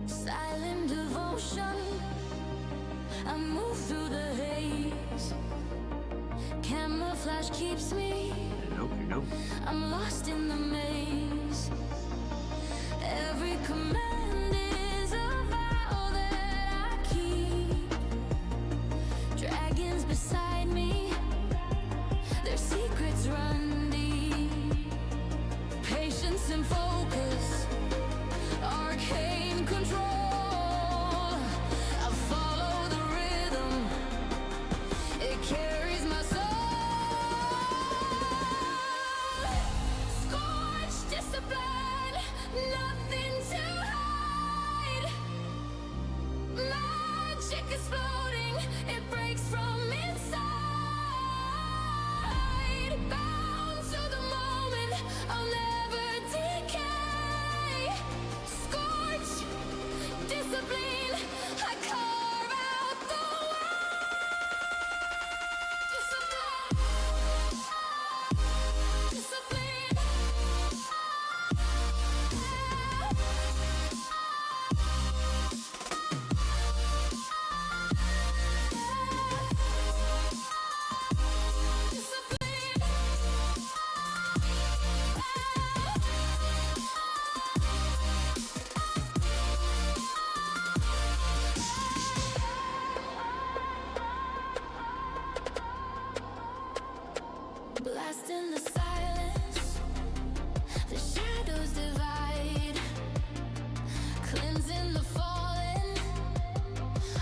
Silent devotion, I move through the haze. Camouflage keeps me. Nope. I'm lost in the maze. Every command is a vow that I keep. Dragons beside me, their secrets run deep. Patience and focus, arcane control. I follow the rhythm, it carries my soul. Scorched discipline, nothing to hide. Magic is floating, it breaks from inside. Bound to the moment, I'll never decay. Scorched discipline, I carve out the way. Discipline. Blast in the silence, the shadows divide. Cleansing the fallen,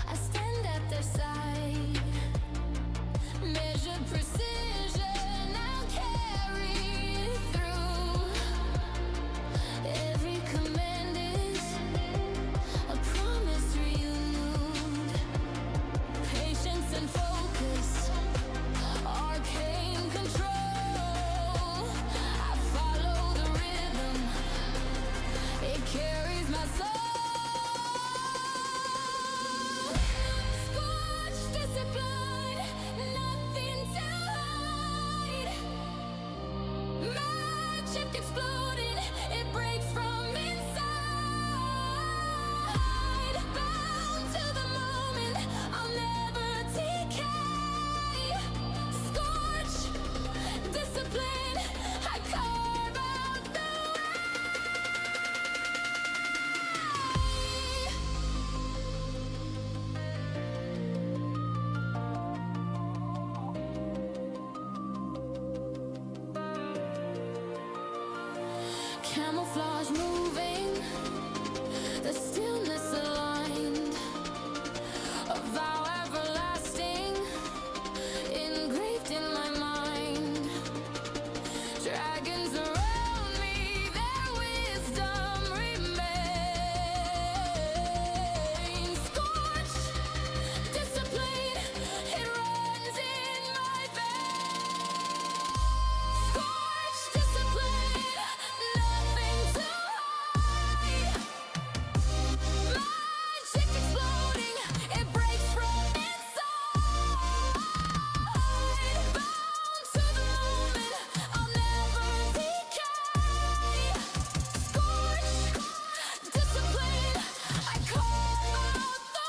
I stand at their side. Measured precision, I'll carry it through. Every command is a promise renewed. Patience and focus, arcane control. I follow the rhythm, it carries my soul. Scorched discipline, nothing to hide. Magic exploding, it breaks from inside. Bound to the moment, I'll never decay. Scorched discipline, I carve out the camouflage moving, the stillness aligned. A vow everlasting, engraved in my mind. Dragons around me, their wisdom remains. Scorched discipline, it runs in my veins. Scorched discipline, nothing to hide. Magic exploding, it breaks from inside. Bound to the moment, I'll never decay. Scorched discipline, I carve out the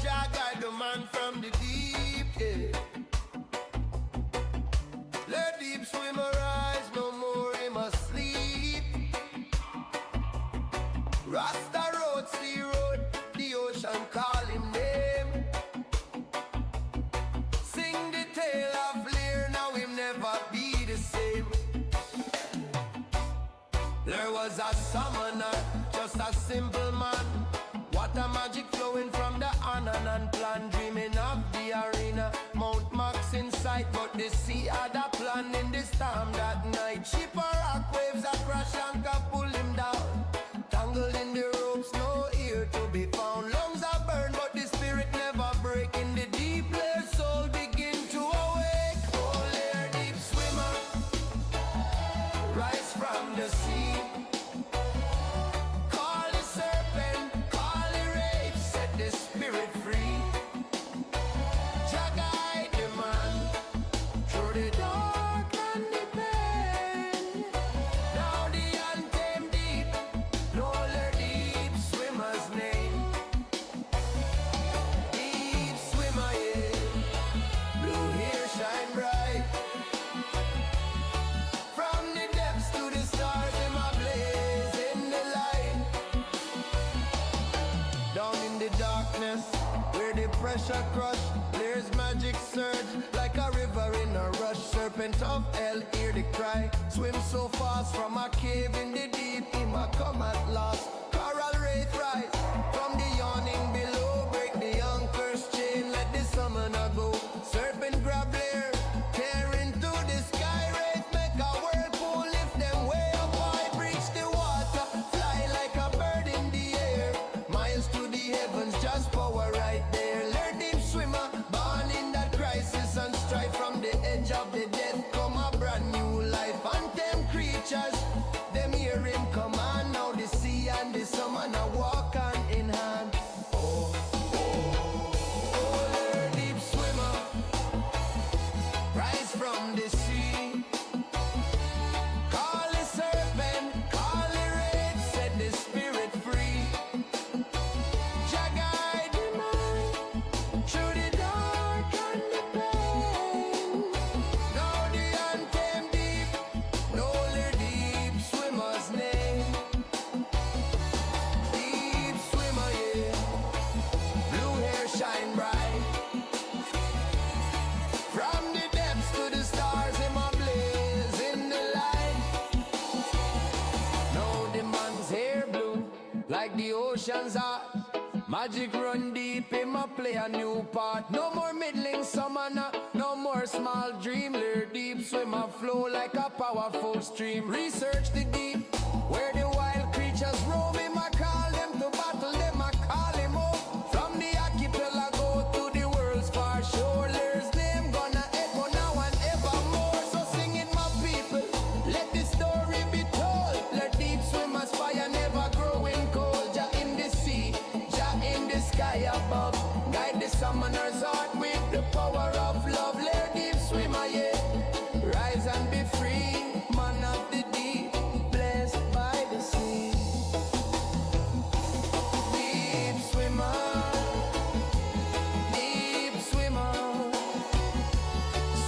Jah guide the man from the deep, yeah. Let deep swimmer rise, no more him asleep. Rasta road, sea road, the ocean call him name. Sing the tale of Lear, now him never be the same. There was a summoner, just a simple man. What a magic flowing from the Annan plan, dreaming of the arena. Mount Max in sight, but the sea had a plan in the storm that night. Ship or rock waves a crash and can pull him down. Tangled in the ropes, no ear to be found. Lungs are burned, but the spirit never break. In the deep, their soul begin to awake. Oh, there, deep swimmer, rise from the sea. Call the serpent, call the rage, set the spirit free. Jah guide the man through the dark and the pain. Now the untamed deep, know their deep swimmer's name. Deep swimmer, yeah, blue hair shine bright. From the depths to the stars, in my blaze in the light. Down in the darkness, where the pressure crush, there's magic surge, like a river in a rush. Serpent of hell, hear the cry. Swim so fast from a cave in the deep, him a come at last. Coral wraith rise from the yawning below. Break the anchor's chain, let the summoner go. Serpent grab lair, tear into the sky. Wraith make a whirlpool, lift them way up high. Breach the water, fly like a bird in the air. Miles to the heavens, just power right there. Learn deep swimmer, born in that crisis and strife. From the edge of the death come a brand new life. And them creatures, them hear him command. Now the sea and the summoner walk hand in hand. Oh, learn deep swimmer, rise from the sea. Call the serpent, call the rage, set the spirit free. Jah guide the mind through the dark and the pain. Now the untamed deep, know their deep swimmer's name. Deep swimmer, yeah, blue hair shine bright. From the depths to the stars, in my blaze in the light. Now the man's hair blue, like the ocean's heart. Magic run deep, him a play a new part. No more middling summoner, no more small dream. Lear deep swimmer flow like a powerful stream. Research the deep, where the wild creatures roam. Him a call them to battle, them a call him up. From the archipelago to the world's far shore, there's name gonna echo now and evermore. So sing it, my people, let the story be told. Let deep swimmers fire never growing cold. Jah in the sea, Jah in the sky above. Guide the summoner's heart with the power of love. Let deep swimmer, yeah, rise and be free. Man of the deep, blessed by the sea. Deep swimmer, deep swimmer,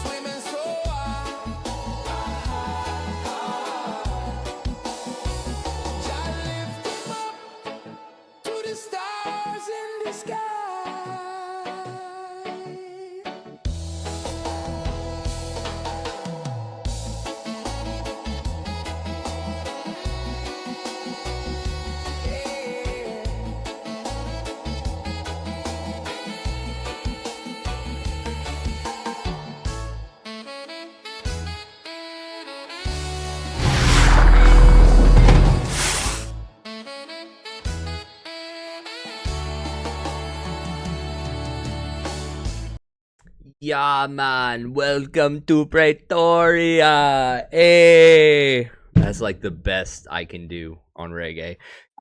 swimming so high. Jah lift him up to the stars in the sky. Yeah, man. Welcome to Pretoria. Hey. That's like the best I can do on reggae.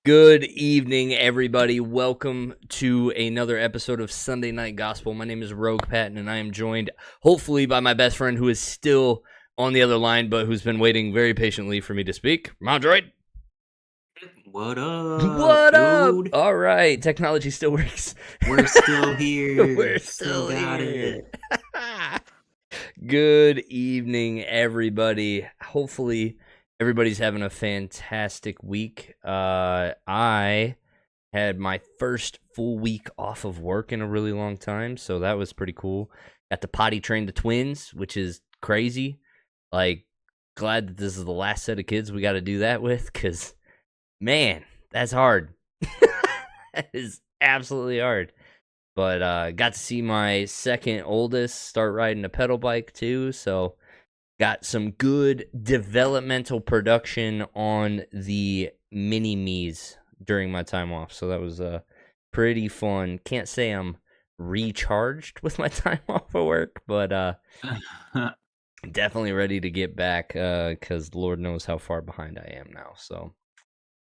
Good evening, everybody. Welcome to another episode of Sunday Night Gospel. My name is RoguePatton, and I am joined, hopefully, by my best friend who is still on the other line, but who's been waiting very patiently for me to speak. Mondroid. What up? What dude? up? All right. Technology still works. We're still here. We're still got here. it. Good evening, everybody. Hopefully, everybody's having a fantastic week. I had my first full week off of work in a really long time, so that was pretty cool. Got to potty train the twins, which is crazy. Like, glad that this is the last set of kids we got to do that with, because, man, that's hard. That is absolutely hard. But got to see my second oldest start riding a pedal bike too, so got some good developmental production on the mini me's during my time off. So that was pretty fun. Can't say I'm recharged with my time off of work, but definitely ready to get back because Lord knows how far behind I am now. So,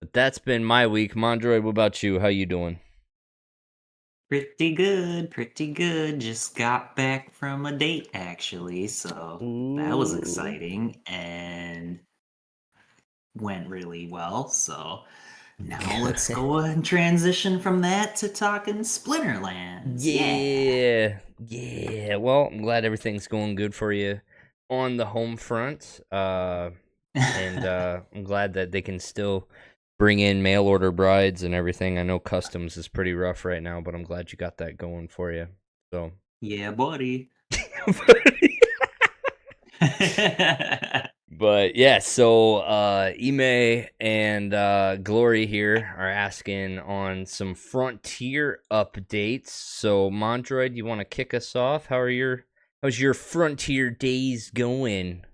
but that's been my week. Mondroid, what about you? How you doing? Pretty good, pretty good. Just got back from a date actually, so that was Ooh. exciting and went really well. So now let's go and transition from that to talking Splinterlands. Yeah. Yeah. Well, I'm glad everything's going good for you on the home front. And I'm glad that they can still bring in mail order brides and everything. I know customs is pretty rough right now, but I'm glad you got that going for you. So, Yeah, buddy. but yeah, so Ime and Glory here are asking on some Frontier updates. So Mondroid, you want to kick us off? How's your Frontier days going?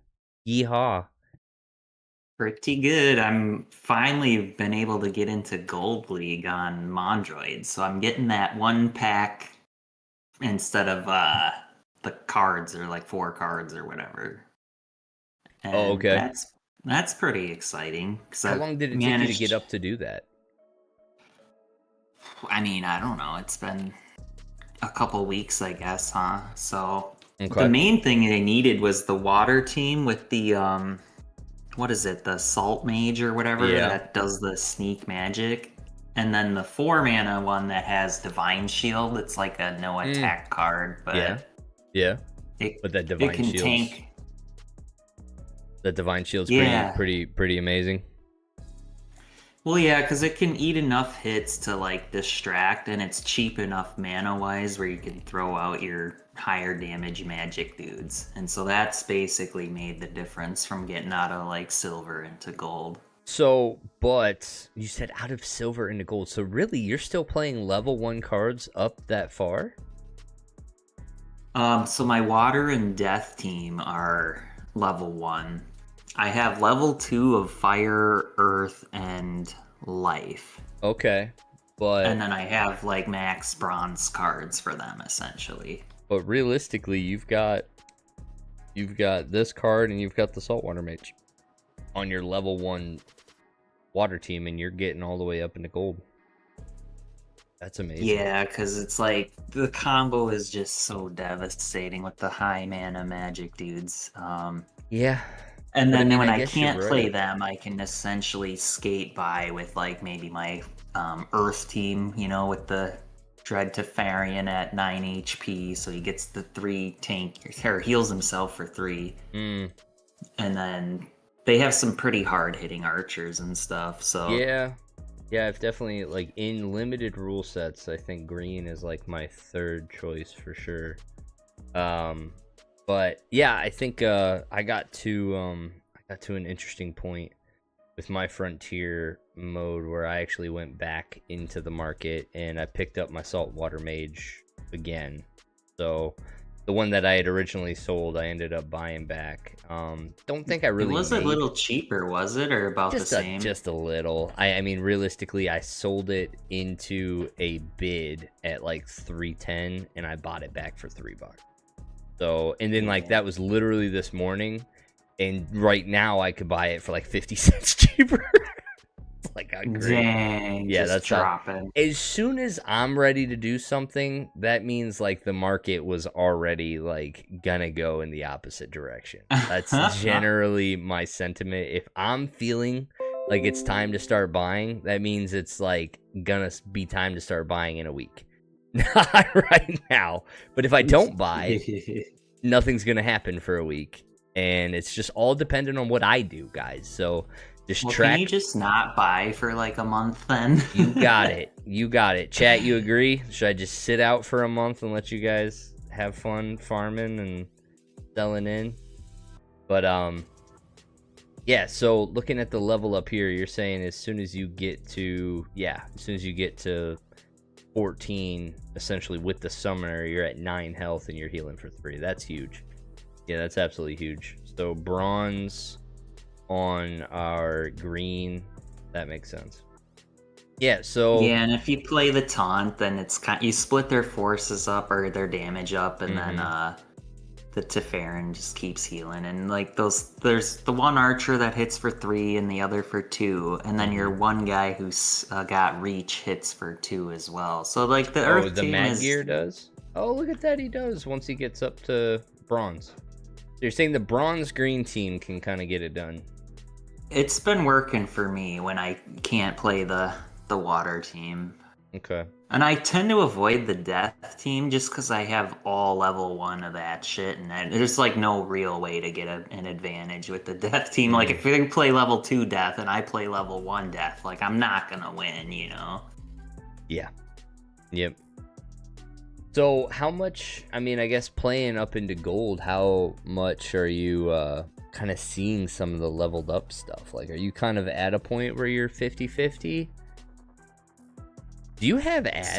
Yeehaw. Pretty good. I'm finally been able to get into Gold League on Mondroid, so I'm getting that one pack instead of the cards or like 4 cards or whatever. And Oh, okay. that's pretty exciting because How I've long did it take you to managed. get up to do that? I mean, I don't know. It's been a couple weeks, I guess, huh? So Okay. the main thing they needed was the water team with the what is it? The Salt Mage or whatever Yeah. that does the sneak magic. And then the 4 mana one that has Divine Shield. It's like a no attack card, but Yeah. it, But that it Divine can Shield's tank. that Divine Shield's Yeah. pretty amazing. Well, yeah, because it can eat enough hits to like distract, and it's cheap enough mana-wise where you can throw out your higher damage magic dudes. And so that's basically made the difference from getting out of like silver into gold. So, but you said out of silver into gold. So really, you're still playing level 1 cards up that far? So my water and death team are level 1. I have level 2 of fire, earth, and life. Okay. But And then I have like max bronze cards for them essentially. but realistically, you've got this card and you've got the Saltwater Mage on your level 1 water team, and you're getting all the way up into gold. That's amazing. Yeah, because it's like the combo is just so devastating with the high mana magic dudes. Yeah. And But I then mean, when I I guess you're can't play right. them, I can essentially skate by with like maybe my Earth team, you know, with the Dread Tefarian at 9 HP, so he gets the 3 tank, or heals himself for 3. Mm. And then they have some pretty hard hitting archers and stuff, so Yeah. Yeah, I've definitely, like, in limited rule sets, I think green is, like, my third choice for sure. But, yeah, I think I got to an interesting point with my Frontier mode where I actually went back into the market and I picked up my Saltwater Mage again. So, the one that I had originally sold, I ended up buying back. Don't think I really it was a little cheaper, was it, or about the same? just a little. I mean, realistically, I sold it into a bid at like 310, and I bought it back for $3. So, and then like that was literally this morning, and right now I could buy it for like 50 cents cheaper. Like, I agree. Dang, Yeah, just that's dropping. As soon as I'm ready to do something, that means like the market was already like gonna go in the opposite direction. That's generally my sentiment. If I'm feeling like it's time to start buying, that means it's like gonna be time to start buying in a week. Not right now. But if I don't buy, nothing's gonna happen for a week. And it's just all dependent on what I do, guys. So just Well, track. can you just not buy for like a month then? You got it. You got it. Chat, you agree? Should I just sit out for a month and let you guys have fun farming and selling in? But yeah, so looking at the level up here, you're saying as soon as you get to 14 essentially with the summoner, you're at 9 health and you're healing for 3. That's huge. Yeah, that's absolutely huge. So bronze on our green, that makes sense. Yeah, so Yeah, and if you play the taunt, then it's you split their forces up or their damage up, and then the Teferi just keeps healing. And like there's the one archer that hits for 3 and the other for 2, and then your one guy who's got reach hits for 2 as well. So like the Earth the team Mad Gear does. Oh, look at that, he does once he gets up to bronze. So you're saying the bronze green team can kind of get it done. It's been working for me when I can't play the water team. Okay. And I tend to avoid the death team just because I have all level 1 of that shit, and there's like no real way to get an advantage with the death team. Like if they play level 2 death and I play level 1 death, like I'm not gonna win, you know? Yeah. Yep. So how much, I mean, I guess playing up into gold, how much are you kind of seeing some of the leveled up stuff? Like, are you kind of at a point where you're 50-50? Do you have ads,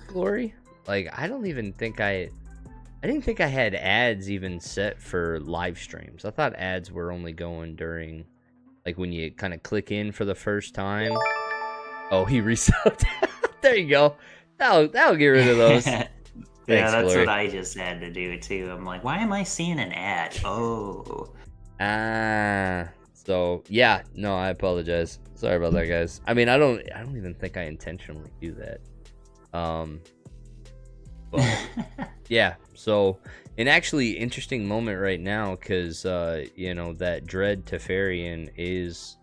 Glory? Like, I didn't think I had ads even set for live streams. I thought ads were only going during, like, when you kind of click in for the first time. Oh, he resubbed. There you go. That'll get rid of those. Yeah, Thanks, that's Glory. what I just had to do too. I'm like, why am I seeing an ad? Oh. So yeah, no, I apologize. Sorry about that, guys. I mean, I don't even think I intentionally do that. But yeah, so an actually interesting moment right now, because you know, that Dread Teferian is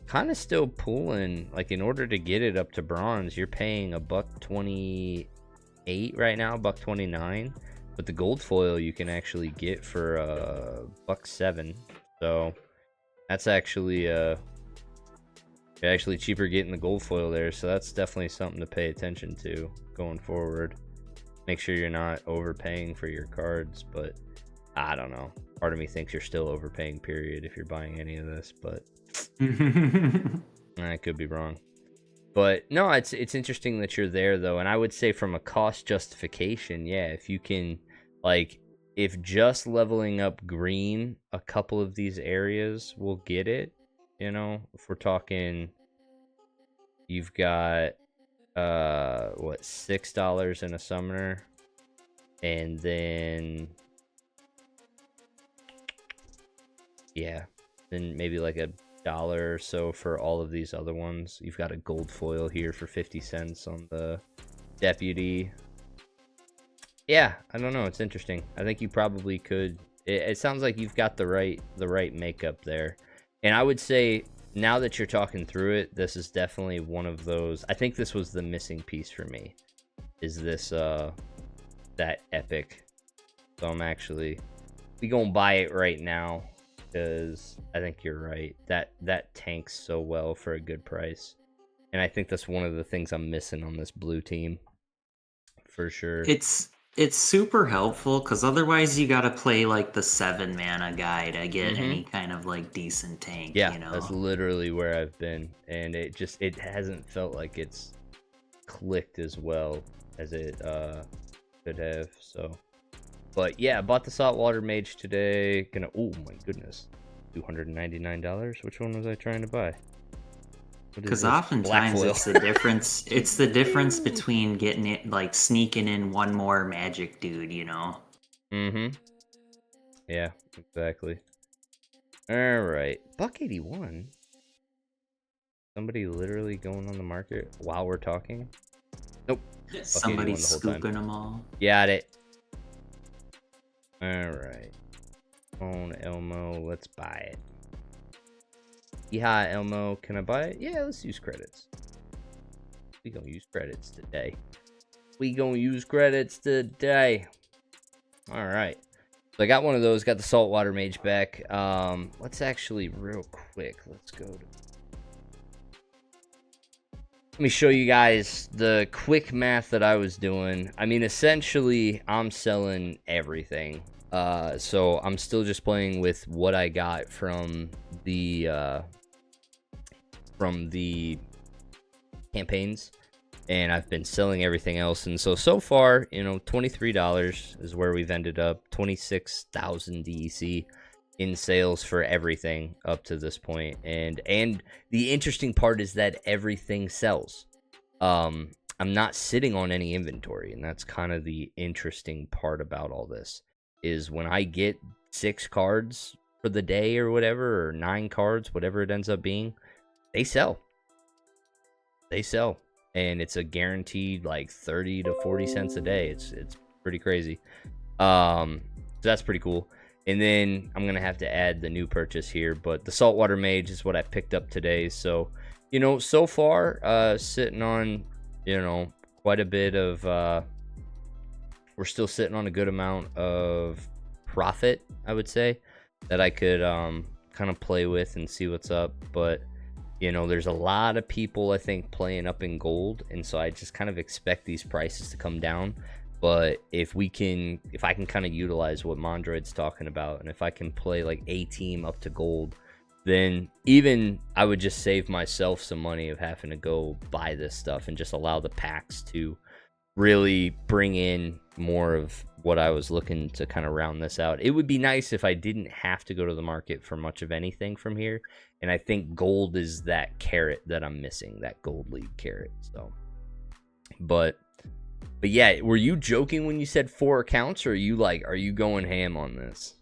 kind of still pulling. Like, in order to get it up to bronze, you're paying $128 right now, $129. But the gold foil you can actually get for $107. So that's actually cheaper getting the gold foil there. So that's definitely something to pay attention to going forward. Make sure you're not overpaying for your cards, but I don't know. Part of me thinks you're still overpaying, period, if you're buying any of this, but I could be wrong. But no, it's interesting that you're there though, and I would say from a cost justification, yeah, if you can, like, if just leveling up green a couple of these areas will get it, you know, if we're talking, you've got what, $6 in a summoner, and then yeah, then maybe like $1 or so for all of these other ones. You've got a gold foil here for 50 cents on the deputy. Yeah, I don't know, it's interesting. I think you probably could. It sounds like you've got the right makeup there. And I would say, now that you're talking through it, this is definitely one of those. I think this was the missing piece for me, is this that epic. So I'm actually, we gonna buy it right now, because I think you're right. That tanks so well for a good price. And I think that's one of the things I'm missing on this blue team, for sure. It's super helpful, because otherwise you gotta play like the 7 mana guy to get any kind of like decent tank. Yeah, you know? that's literally where I've been, and it hasn't felt like it's clicked as well as it could have. So, but yeah, I bought the saltwater mage today. Oh my goodness, $299. Which one was I trying to buy? Because oftentimes it's the difference. It's the difference between getting it, like sneaking in one more magic dude, you know. Yeah, exactly. All right, $181. Somebody literally going on the market while we're talking. Nope. Somebody's scooping them all. Got it. All right. On Elmo, let's buy it. Yeah, Elmo, can I buy it? Yeah, let's use credits. We gonna use credits today. All right. So I got one of those. Got the saltwater mage back. Let's actually real quick. Let's go to. Let me show you guys the quick math that I was doing. I mean, essentially, I'm selling everything. So I'm still just playing with what I got from the campaigns. and I've been selling everything else. And so far, $23 is where we've ended up. 26,000 DEC in sales for everything up to this point. And the interesting part is that everything sells. I'm not sitting on any inventory, and that's kind of the interesting part about all this, is when I get 6 cards for the day or whatever, or 9 cards, whatever it ends up being, they sell. And it's a guaranteed like 30 to 40 cents a day. It's pretty crazy. So that's pretty cool. And then I'm gonna have to add the new purchase here, but the saltwater mage is what I picked up today. So so far sitting on quite a bit of we're still sitting on a good amount of profit, I would say, that I could kind of play with and see what's up. But there's a lot of people, I think, playing up in gold, and so I just kind of expect these prices to come down. But if I can kind of utilize what Mondroid's talking about, and if I can play like a team up to gold, then even I would just save myself some money of having to go buy this stuff and just allow the packs to really bring in more of what I was looking to kind of round this out. It would be nice if I didn't have to go to the market for much of anything from here. And I think gold is that carrot that I'm missing, that gold league carrot. So, but yeah, were you joking when you said 4 accounts, or are you going ham on this?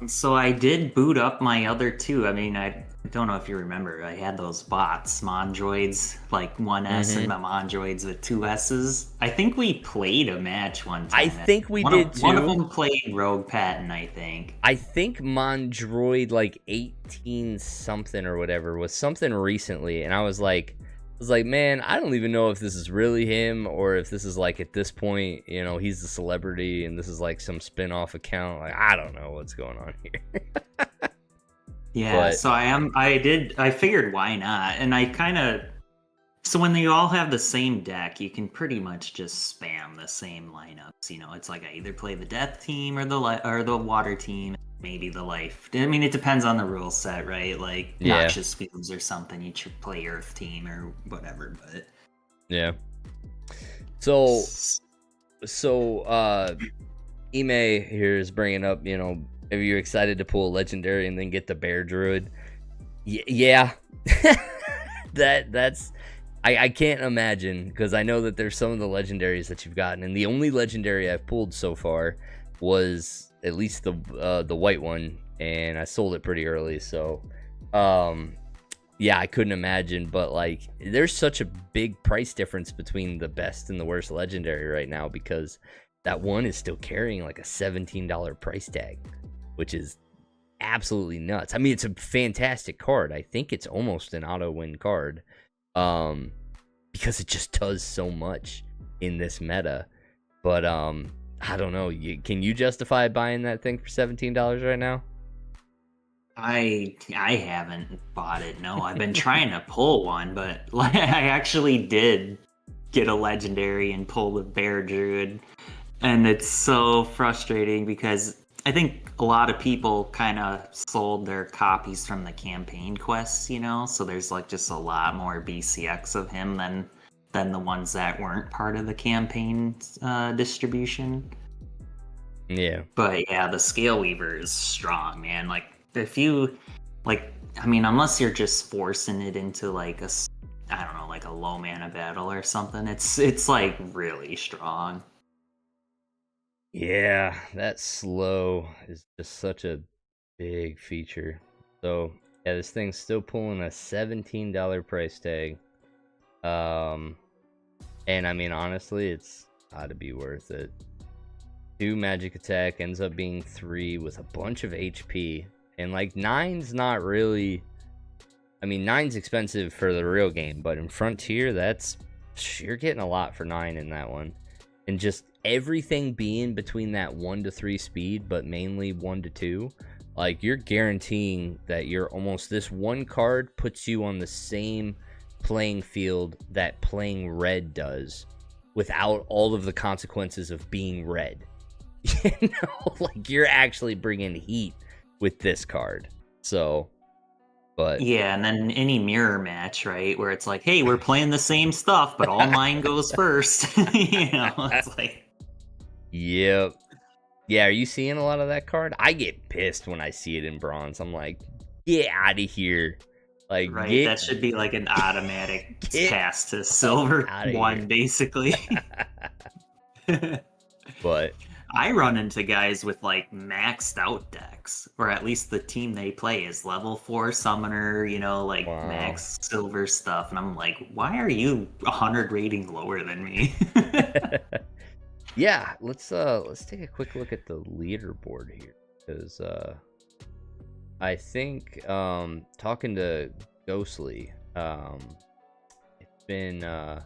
So I did boot up my other 2. I mean, I don't know if you remember, I had those bots, Mondroids, like 1S and my Mondroids with 2 S's. I think we played a match one time. I think we did too. One of them played RoguePatton, I think. I think Mondroid like 18 something or whatever was something recently, and I was like, man, I don't even know if this is really him, or if this is like, at this point, he's the celebrity and this is like some spin-off account. Like, I don't know what's going on here. Yeah, so I figured why not? And so when you all have the same deck, you can pretty much just spam the same lineups. It's like I either play the death team or the water team, maybe the life. I mean, it depends on the rule set, right? Like Noxious Fields or something, you should play Earth team or whatever. But yeah. So Ime here is bringing up, are you excited to pull a legendary and then get the bear druid? Yeah. that's I can't imagine, because I know that there's some of the legendaries that you've gotten, and the only legendary I've pulled so far was at least the white one, and I sold it pretty early. So yeah, I couldn't imagine. But like, there's such a big price difference between the best and the worst legendary right now, because that one is still carrying like a $17 price tag, which is absolutely nuts. I mean, it's a fantastic card. I think it's almost an auto win card, because it just does so much in this meta. But I don't know. Can you justify buying that thing for $17 right now? I haven't bought it. No, I've been trying to pull one, but I actually did get a legendary and pull the bear druid, and it's so frustrating because I think a lot of people kind of sold their copies from the campaign quests, so there's like just a lot more BCX of him than the ones that weren't part of the campaign distribution. Yeah. But yeah, the Scale Weaver is strong, man. Like, if you, unless you're just forcing it into like like a low mana battle or something, it's like really strong. Yeah, that slow is just such a big feature. So yeah, this thing's still pulling a $17 price tag. And I mean, honestly, it's gotta be worth it. 2 magic attack ends up being 3 with a bunch of HP. And like 9's not really, 9's expensive for the real game, but in Frontier, you're getting a lot for 9 in that one. And just everything being between that 1 to 3 speed, but mainly 1 to 2, like, you're guaranteeing that this one card puts you on the same playing field that playing red does, without all of the consequences of being red. Like, you're actually bringing heat with this card. So But Yeah, and then any mirror match, right, where it's like, hey, we're playing the same stuff, but all mine goes first. It's like, yep. Yeah, are you seeing a lot of that card? I get pissed when I see it in bronze. I'm like, get out of here. Like, right, that should be like an automatic get pass to silver out of here. 1, basically. But I run into guys with like maxed out decks, or at least the team they play is level 4 summoner, like wow. max silver stuff, and I'm like, why are you 100 rating lower than me? Yeah, let's take a quick look at the leaderboard here, because I think talking to Ghostly, it's been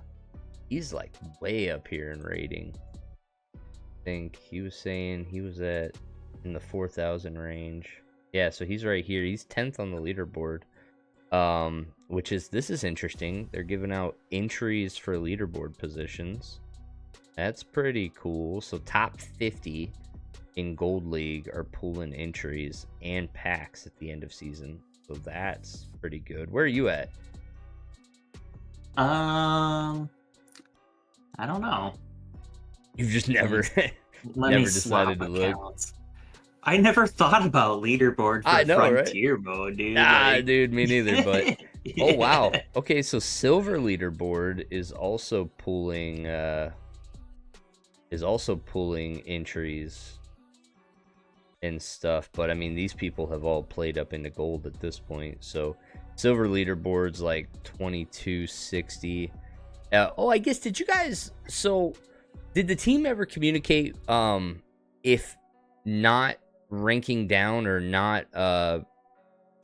he's like way up here in rating. I think he was saying he was in the 4,000 range. Yeah, so he's right here. He's 10th on the leaderboard. This is interesting. They're giving out entries for leaderboard positions. That's pretty cool. So top 50 in Gold League are pulling entries and packs at the end of season. So that's pretty good. Where are you at? I don't know. You've just never Let never me decided swap to look. accounts. I never thought about leaderboard for I know, right? Frontier mode, dude. Dude, me neither. But oh wow. Okay, so silver leaderboard is also pulling entries and stuff. But I mean, these people have all played up into gold at this point. So silver leaderboard's like 2260. I guess did the team ever communicate if not ranking down or not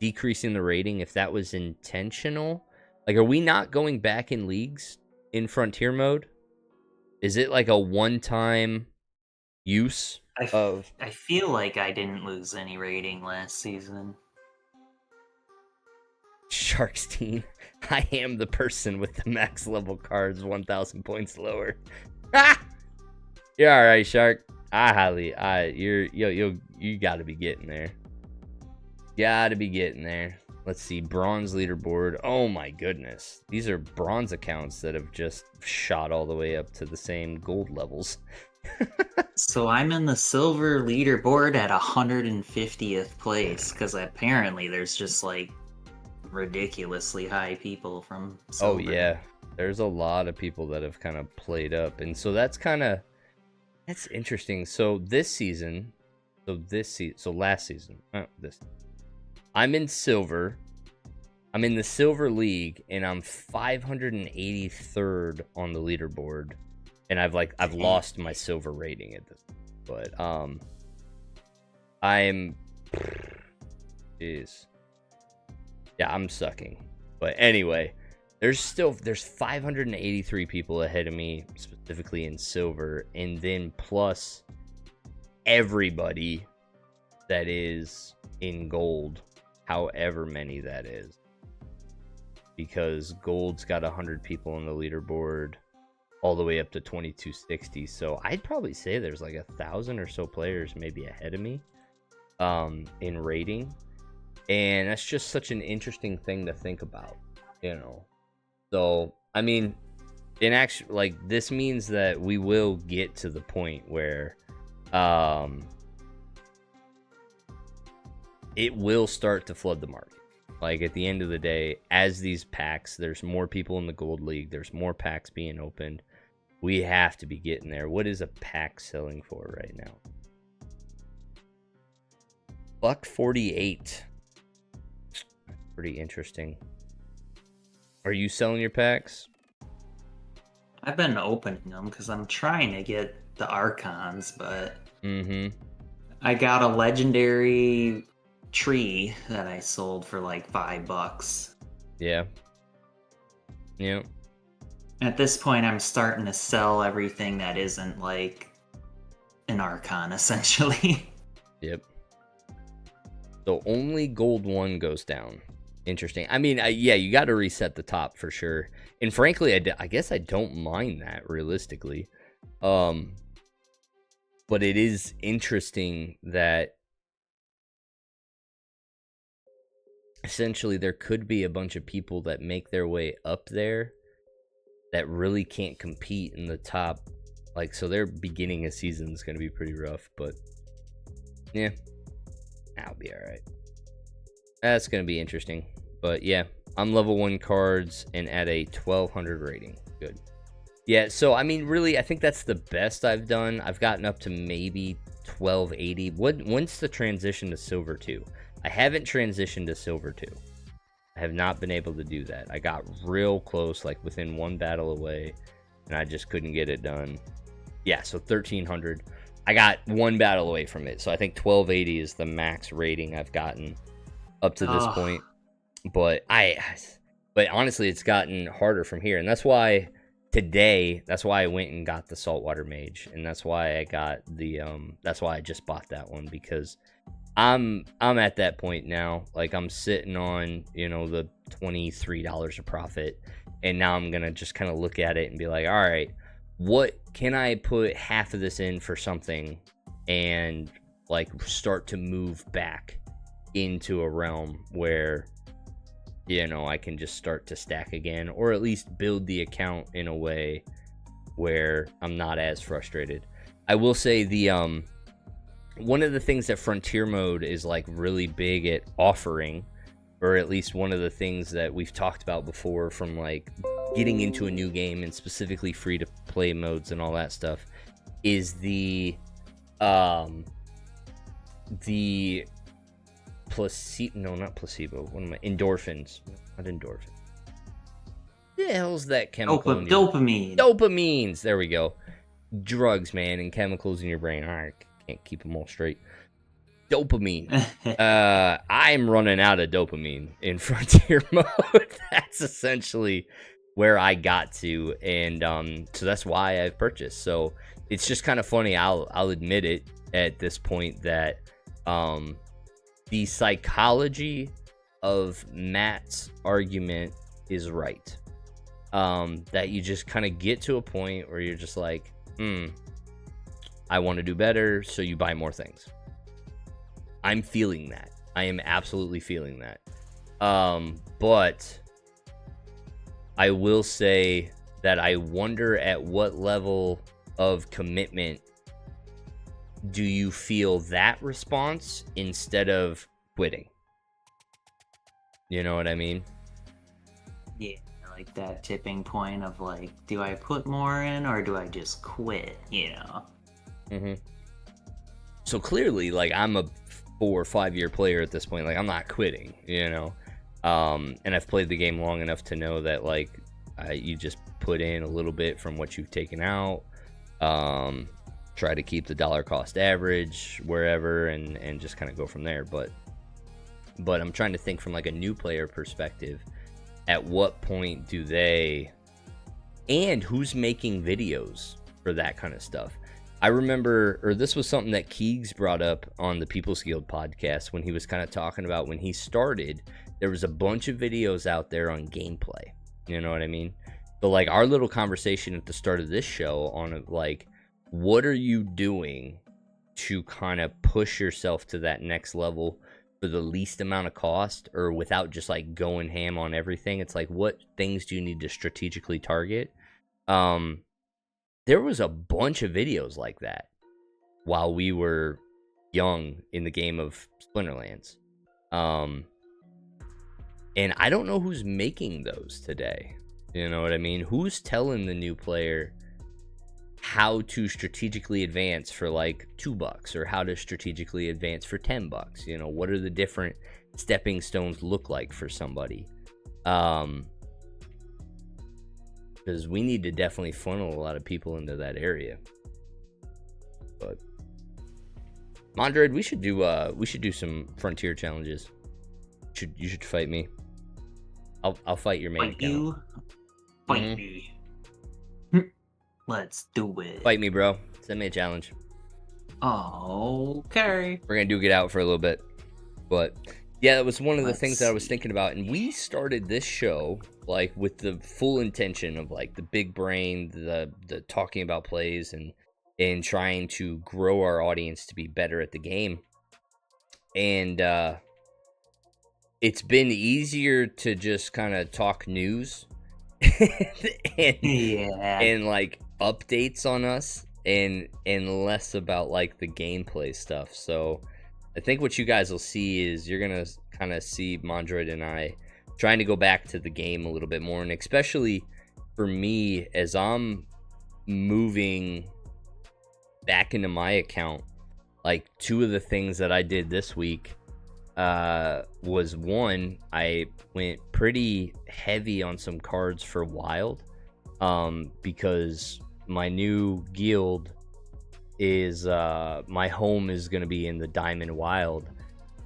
decreasing the rating, if that was intentional? Like, are we not going back in leagues in Frontier mode? Is it like a one-time use of... I feel like I didn't lose any rating last season. Shark's team. I am the person with the max level cards 1,000 points lower. You're all right, Shark. You got to be getting there. Got to be getting there. Let's see, bronze leaderboard. Oh my goodness, these are bronze accounts that have just shot all the way up to the same gold levels. So I'm in the silver leaderboard at 150th place because apparently there's just like ridiculously high people from silver. Oh yeah, there's a lot of people that have kind of played up, and so that's interesting. So last season, I'm in silver. I'm in the silver league, and I'm 583rd on the leaderboard, and I've lost my silver rating at this. But I'm sucking. But anyway, there's 583 people ahead of me, specifically in silver, and then plus everybody that is in gold, however many that is, because gold's got 100 people on the leaderboard all the way up to 2260. So I'd probably say there's like 1,000 or so players maybe ahead of me in rating, and that's just such an interesting thing to think about, so I mean, in actually, like, this means that we will get to the point where it will start to flood the market. Like, at the end of the day, as these packs, there's more people in the gold league, there's more packs being opened, we have to be getting there. What is a pack selling for right now? $148. Pretty interesting. Are you selling your packs? I've been opening them because I'm trying to get the Archons, but I got a legendary tree that I sold for like $5. Yeah. At this point, I'm starting to sell everything that isn't like an Archon, essentially. Yep. So only gold 1 goes down. Interesting. I mean, you got to reset the top for sure. And frankly, I guess I don't mind that, realistically. But it is interesting that essentially there could be a bunch of people that make their way up there that really can't compete in the top. Like, so their beginning of season is going to be pretty rough, but yeah, I'll be all right. That's going to be interesting. But yeah, I'm level 1 cards and at a 1200 rating. Good. Yeah, so I mean, really, I think that's the best I've done. I've gotten up to maybe 1280. When's the transition to Silver 2? I haven't transitioned to Silver 2. I have not been able to do that. I got real close, like within one battle away, and I just couldn't get it done. Yeah, so 1300. I got one battle away from it, so I think 1280 is the max rating I've gotten up to this point. But honestly, it's gotten harder from here, and that's why today, that's why I went and got the Saltwater Mage, and that's why I got the that's why I just bought that one, because I'm at that point now. Like, I'm sitting on, you know, the $23 of profit, and now I'm gonna just kind of look at it and be like, all right, what can I put half of this in for something and like start to move back into a realm where, you know, I can just start to stack again, or at least build the account in a way where I'm not as frustrated. I will say the one of the things that Frontier Mode is like really big at offering, or at least one of the things that we've talked about before from like getting into a new game and specifically free to play modes and all that stuff, is the placebo, no, not placebo, what am I, endorphins, not endorphins. What the hell's that chemical in your... Dopamines, there we go. Drugs, man, and chemicals in your brain. I can't keep them all straight. Dopamine. I'm running out of dopamine in Frontier Mode. That's essentially where I got to, and so that's why I've purchased. So it's just kind of funny, I'll admit it at this point, that the psychology of Matt's argument is right. That you just kind of get to a point where you're just like, I want to do better, so you buy more things. I'm feeling that. I am absolutely feeling that. But I will say that I wonder at what level of commitment do you feel that response instead of quitting? You know what I mean? Yeah, like that tipping point of like, do I put more in or do I just quit, you know? Mm-hmm. So clearly, like, I'm a 4 or 5 year player at this point. Like, I'm not quitting, you know? And I've played the game long enough to know that, like, you just put in a little bit from what you've taken out. Try to keep the dollar cost average wherever, and just kind of go from there. But I'm trying to think from like a new player perspective, at what point do they, and who's making videos for that kind of stuff. I remember, or this was something that Keegs brought up on the People's Guild podcast when he was kind of talking about when he started, there was a bunch of videos out there on gameplay. You know what I mean? So like our little conversation at the start of this show on like, what are you doing to kind of push yourself to that next level for the least amount of cost, or without just like going ham on everything? It's like, what things do you need to strategically target? There was a bunch of videos like that while we were young in the game of Splinterlands. And I don't know who's making those today. You know what I mean? Who's telling the new player how to strategically advance for like $2, or how to strategically advance for $10? You know, what are the different stepping stones look like for somebody? Because we need to definitely funnel a lot of people into that area. But Mondroid, we should do some frontier challenges. You should fight me. I'll fight your main account. Fight me. Let's do it. Fight me, bro. Send me a challenge. Okay. We're gonna duke it out for a little bit. But yeah, that was one of the things that I was thinking about. And we started this show like with the full intention of like the big brain, the talking about plays, and trying to grow our audience to be better at the game. And it's been easier to just kind of talk news and Yeah. and like updates on us and less about like the gameplay stuff. So I think what you guys will see is you're gonna kind of see Mondroid and I trying to go back to the game a little bit more, and especially for me as I'm moving back into my account. Like, two of the things that I did this week was, one, I went pretty heavy on some cards for Wild, because my new guild is my home is going to be in the Diamond Wild,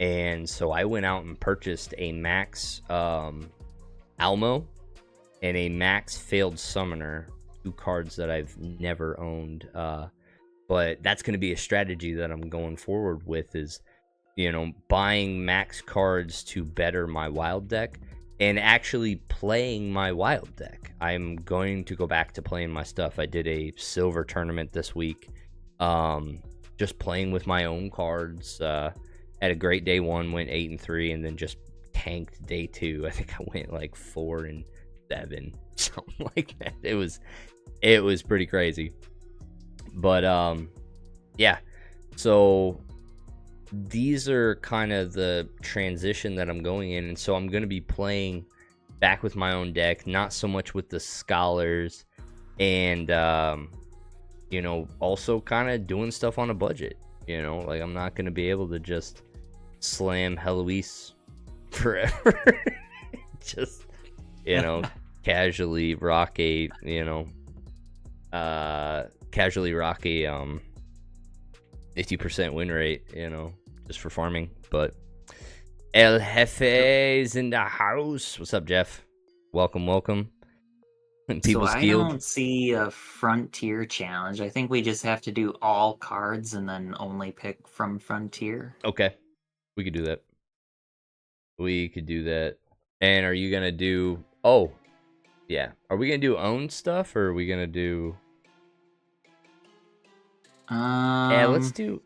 and so I went out and purchased a max Almo and a max Failed Summoner, 2 cards that I've never owned, but that's going to be a strategy that I'm going forward with, is, you know, buying max cards to better my Wild deck and actually playing my Wild deck. I'm going to go back to playing my stuff. I did a silver tournament this week, just playing with my own cards. Had a great day 1, went 8-3, and then just tanked day 2. I think I went like 4-7, something like that. It was pretty crazy. But yeah, so these are kind of the transition that I'm going in, and so I'm going to be playing back with my own deck, not so much with the scholars, and you know, also kind of doing stuff on a budget. You know, like, I'm not going to be able to just slam Heloise forever. Just, you know, casually rock a, you know, casually rock a 50% win rate, you know, just for farming. But El Jefe's in the house. What's up, Jeff? Welcome. People's so I Guild. don't see a Frontier challenge. I think we just have to do all cards and then only pick from Frontier. Okay, we could do that. And are you gonna do? Oh, yeah. Are we gonna do own stuff, or are we gonna do? Yeah, let's do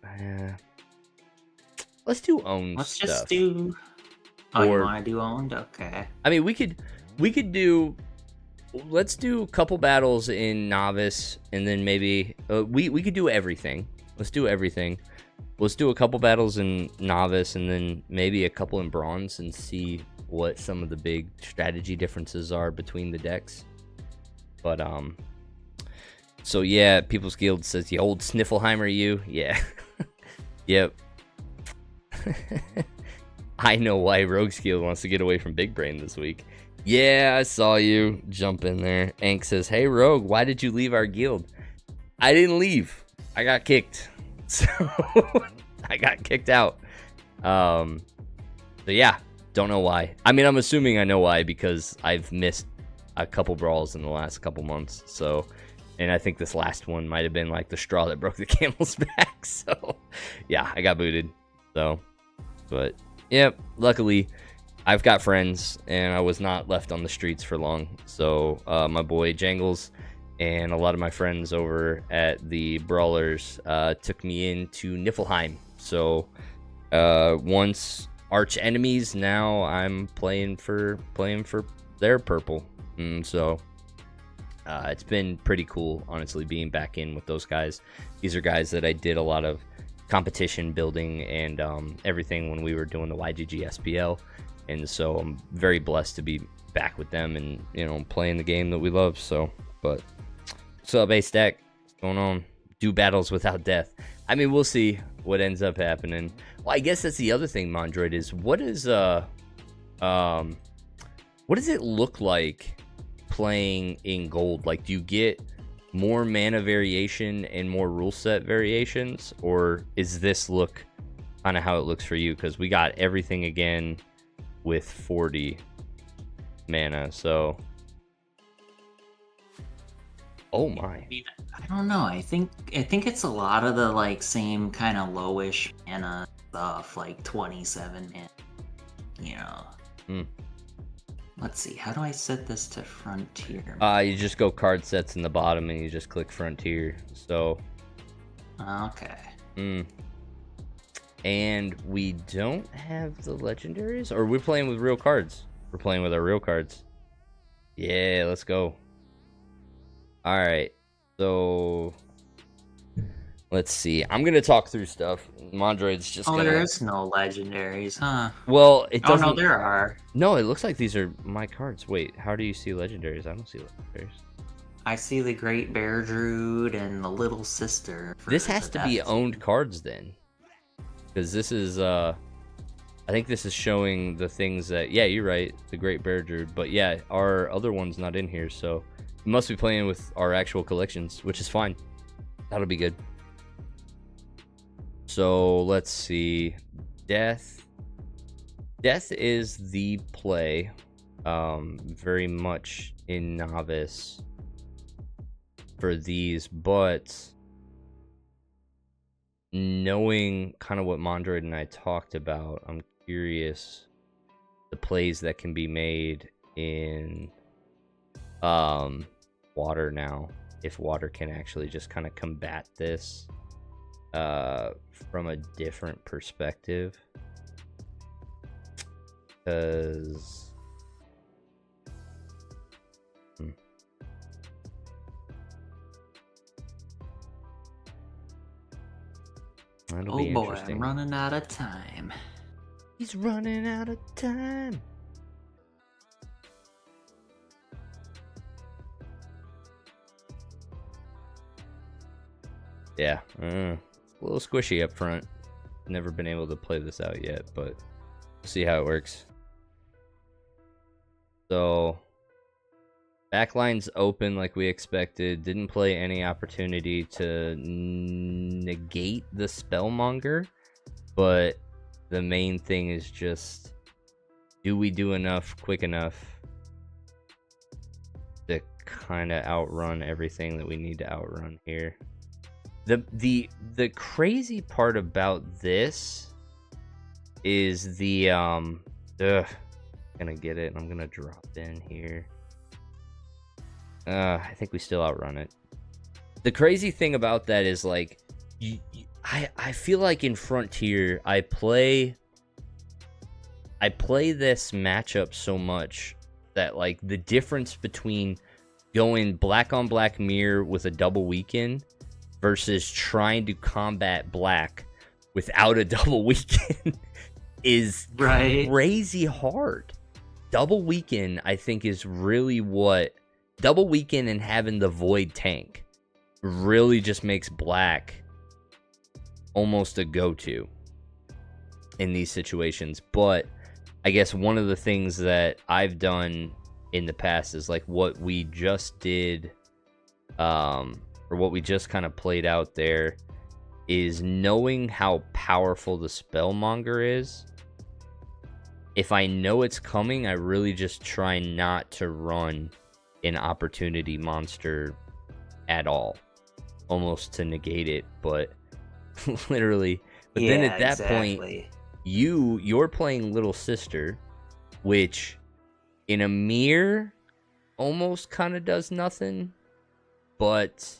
own Let's stuff. just do. Oh, you Or- want to do owned? Okay. I mean, we could do. Let's do a couple battles in novice, and then maybe we could do everything. Let's do everything. Let's do a couple battles in novice, and then maybe a couple in bronze, and see what some of the big strategy differences are between the decks. But so yeah, People's Guild says the old Sniffelheimer you. Yeah. Yep. I know why Rogue's Guild wants to get away from Big Brain this week. Yeah, I saw you jump in there. Ank says, hey, Rogue, why did you leave our guild? I didn't leave. I got kicked. So I got kicked out. So yeah, don't know why. I mean, I'm assuming I know why, because I've missed a couple brawls in the last couple months. So, and I think this last one might have been like the straw that broke the camel's back. So yeah, I got booted. So, but yep, luckily I've got friends, and I was not left on the streets for long. So my boy Jangles and a lot of my friends over at the Brawlers took me into Niflheim. So once arch enemies, now I'm playing for their purple. So it's been pretty cool, honestly, being back in with those guys. These are guys that I did a lot of competition building and everything when we were doing the YGG SPL. And so I'm very blessed to be back with them and, you know, playing the game that we love. So, but what's up, A-Stack? What's going on? Do battles without death. I mean, we'll see what ends up happening. Well, I guess that's the other thing, Mondroid, is what does it look like playing in gold? Like, do you get more mana variation and more rule set variations, or is this look kind of how it looks for you? Because we got everything again with 40 mana, so oh my. I don't know. I think it's a lot of the like same kind of lowish mana stuff, like 27 and you know. Let's see. How do I set this to Frontier? You just go card sets in the bottom and you just click Frontier. So Okay. And we don't have the legendaries? Or we're playing with real cards? We're playing with our real cards. Yeah, let's go. Alright. So... let's see. I'm going to talk through stuff. Mondroid's just going to... there's no legendaries, huh? Well, it Oh, doesn't... no, there are. No, it looks like these are my cards. Wait, how do you see legendaries? I don't see legendaries. I see the Great Bear Druid and the Little Sister. This has to be owned cards then. Because this is, I think this is showing the things that, yeah, you're right, the Great Bear Druid. But yeah, our other one's not in here, so we must be playing with our actual collections, which is fine. That'll be good. So let's see. Death. Death is the play. Very much in novice for these, but knowing kind of what Mondroid and I talked about, I'm curious the plays that can be made in water now, if water can actually just kind of combat this from a different perspective, because that'll be boy, interesting. I'm running out of time. He's running out of time. Yeah, a little squishy up front. Never been able to play this out yet, but we'll see how it works. So, backline's open like we expected. Didn't play any opportunity to negate the Spellmonger, but the main thing is just, do we do enough quick enough to kind of outrun everything that we need to outrun here? The crazy part about this is the gonna get it, and I'm gonna drop in here. I think we still outrun it. The crazy thing about that is, like, I feel like in Frontier I play this matchup so much that, like, the difference between going black on black mirror with a double weaken versus trying to combat black without a double weaken is crazy hard. Double weaken, I think, is really what... double weaken and having the void tank really just makes black almost a go-to in these situations. But I guess one of the things that I've done in the past is, like, what we just did, or what we just kind of played out there, is knowing how powerful the Spellmonger is. If I know it's coming, I really just try not to run an opportunity monster at all, almost to negate it, but literally. But then at that point, you're playing Little Sister, which in a mirror almost kind of does nothing, but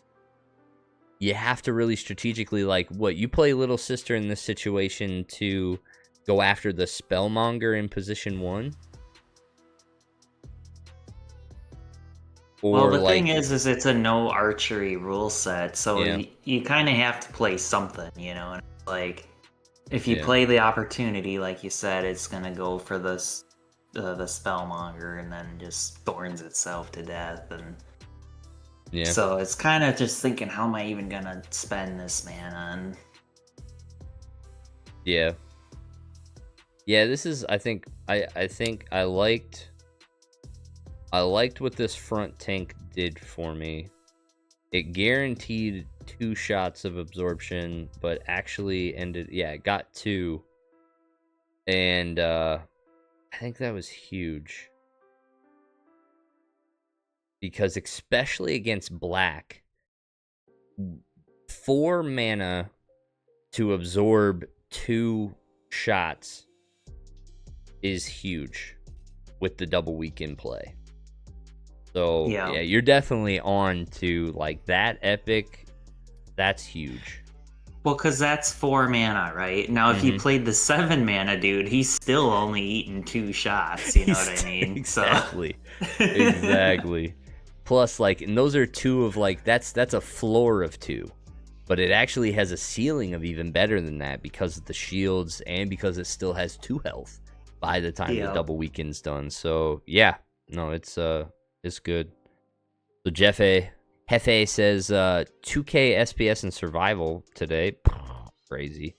you have to really strategically, like, what you play Little Sister in this situation to go after the Spellmonger in position 1. Or, well, the like, thing is it's a no archery rule set, so you kind of have to play something, you know. And, like, if you play the opportunity, like you said, it's gonna go for the Spellmonger and then just thorns itself to death, and so it's kind of just thinking, how am I even gonna spend this mana on? Yeah, this is, I think I liked what this front tank did for me. It guaranteed 2 shots of absorption, but actually ended, it got 2. And I think that was huge. Because especially against black, 4 mana to absorb 2 shots is huge with the double weaken play. So yeah, you're definitely on to, like, that epic. That's huge. Well, because that's 4 mana, right? Now, if you Mhm. played the 7 mana dude, he's still only eaten 2 shots. You know what I mean? Exactly. So. Exactly. Plus, like, and those are 2 of, like, that's a floor of 2. But it actually has a ceiling of even better than that because of the shields and because it still has 2 health by the time the Yeah. double weekend's done. So yeah, no, it's good. So Hefe says 2K SPS and survival today. Crazy.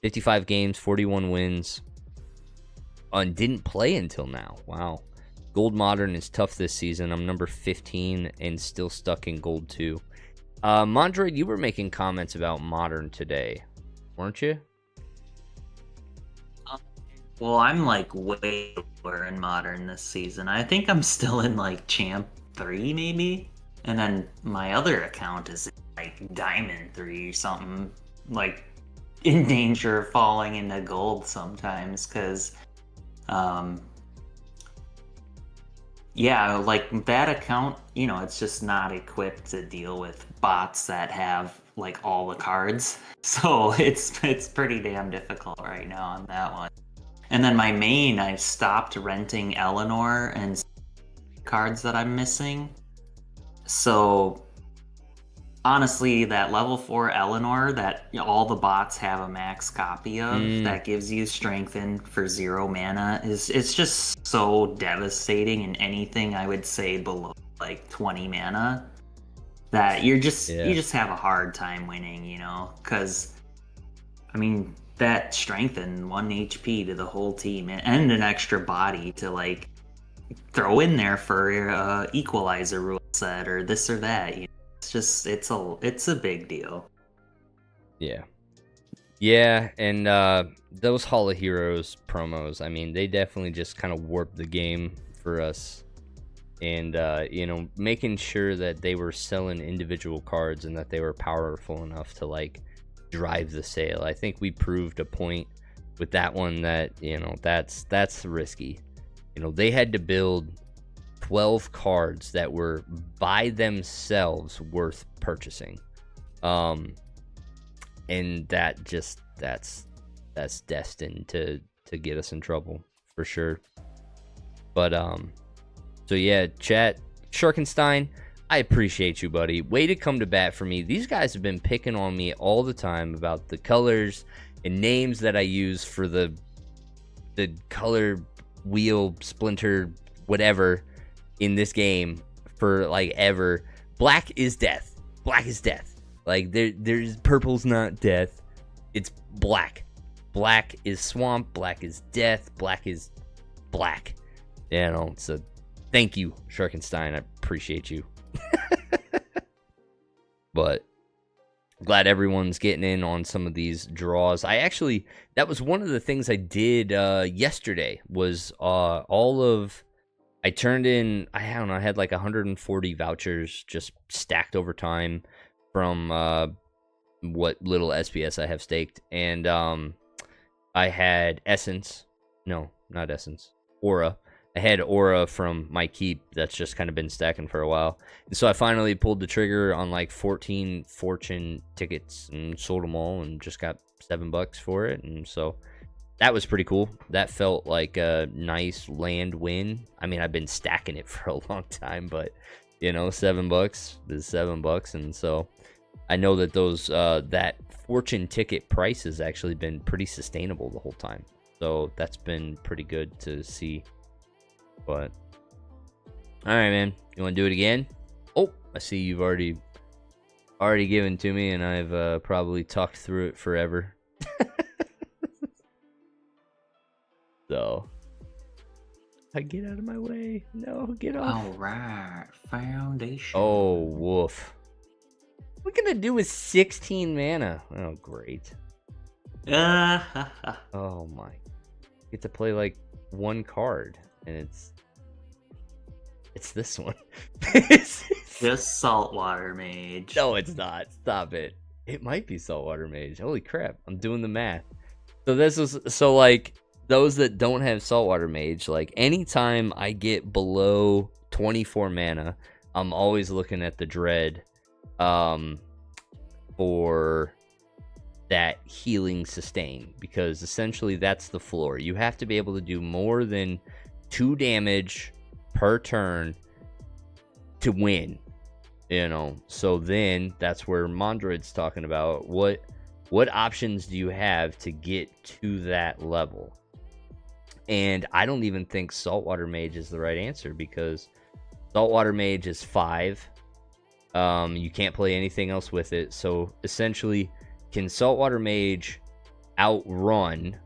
55 games, 41 wins. And didn't play until now. Wow. Gold Modern is tough this season. I'm number 15 and still stuck in Gold 2. Mondroid, you were making comments about Modern today, weren't you? Well, I'm like way lower in Modern this season. I think I'm still in like Champ 3, maybe. And then my other account is like Diamond 3 or something. Like in danger of falling into gold sometimes because um yeah, like that account, it's just not equipped to deal with bots that have like all the cards. So it's pretty damn difficult right now on that one. And then my main, I've stopped renting Eleanor and cards that I'm missing. So honestly, that level 4 Eleanor that all the bots have a max copy of that gives you strengthen for 0 mana it's just so devastating in anything I would say below like 20 mana that you just have a hard time winning, because I mean that strengthen 1 HP to the whole team and an extra body to like throw in there for equalizer rule set or this or that. It's just it's a big deal. Yeah, and those Hall of Heroes promos, I mean, they definitely just kind of warped the game for us. And making sure that they were selling individual cards and that they were powerful enough to like drive the sale. I think we proved a point with that one that that's risky. They had to build 12 cards that were by themselves worth purchasing, and that's destined to get us in trouble for sure. But so yeah, chat, Sharkenstein, I appreciate you, buddy. Way to come to bat for me. These guys have been picking on me all the time about the colors and names that I use for the color wheel splinter whatever in this game for like ever. Black is death. Black is death. Like there's purple's not death. It's black. Black is swamp. Black is death. Black is black. So thank you, Sharkenstein. I appreciate you. But glad everyone's getting in on some of these draws. That was one of the things I did yesterday was I turned in, I don't know, I had like 140 vouchers just stacked over time from what little SPS I have staked. And I had Aura. I had Aura from my keep that's just kind of been stacking for a while. And so I finally pulled the trigger on like 14 fortune tickets and sold them all and just got $7 for it. And so that was pretty cool. That felt like a nice land win. I mean, I've been stacking it for a long time, but $7 is $7. And so I know that that fortune ticket price has actually been pretty sustainable the whole time. So that's been pretty good to see. But all right, man, you want to do it again? Oh, I see you've already given to me, and I've probably talked through it forever. So get out of my way. No, get off. All right, foundation. Oh, woof. What are we gonna do with 16 mana? Oh, great. Oh my. Get to play like one card, and it's this one. Just Saltwater Mage. No, it's not. Stop it. It might be Saltwater Mage. Holy crap. I'm doing the math. So like those that don't have Saltwater Mage, like anytime I get below 24 mana, I'm always looking at the Dread for that healing sustain, because essentially that's the floor. You have to be able to do more than 2 damage per turn to win, you know. So then that's where Mondroid's talking about what options do you have to get to that level. And I don't even think Saltwater Mage is the right answer, because Saltwater Mage is 5. You can't play anything else with it. So essentially, can Saltwater Mage outrun,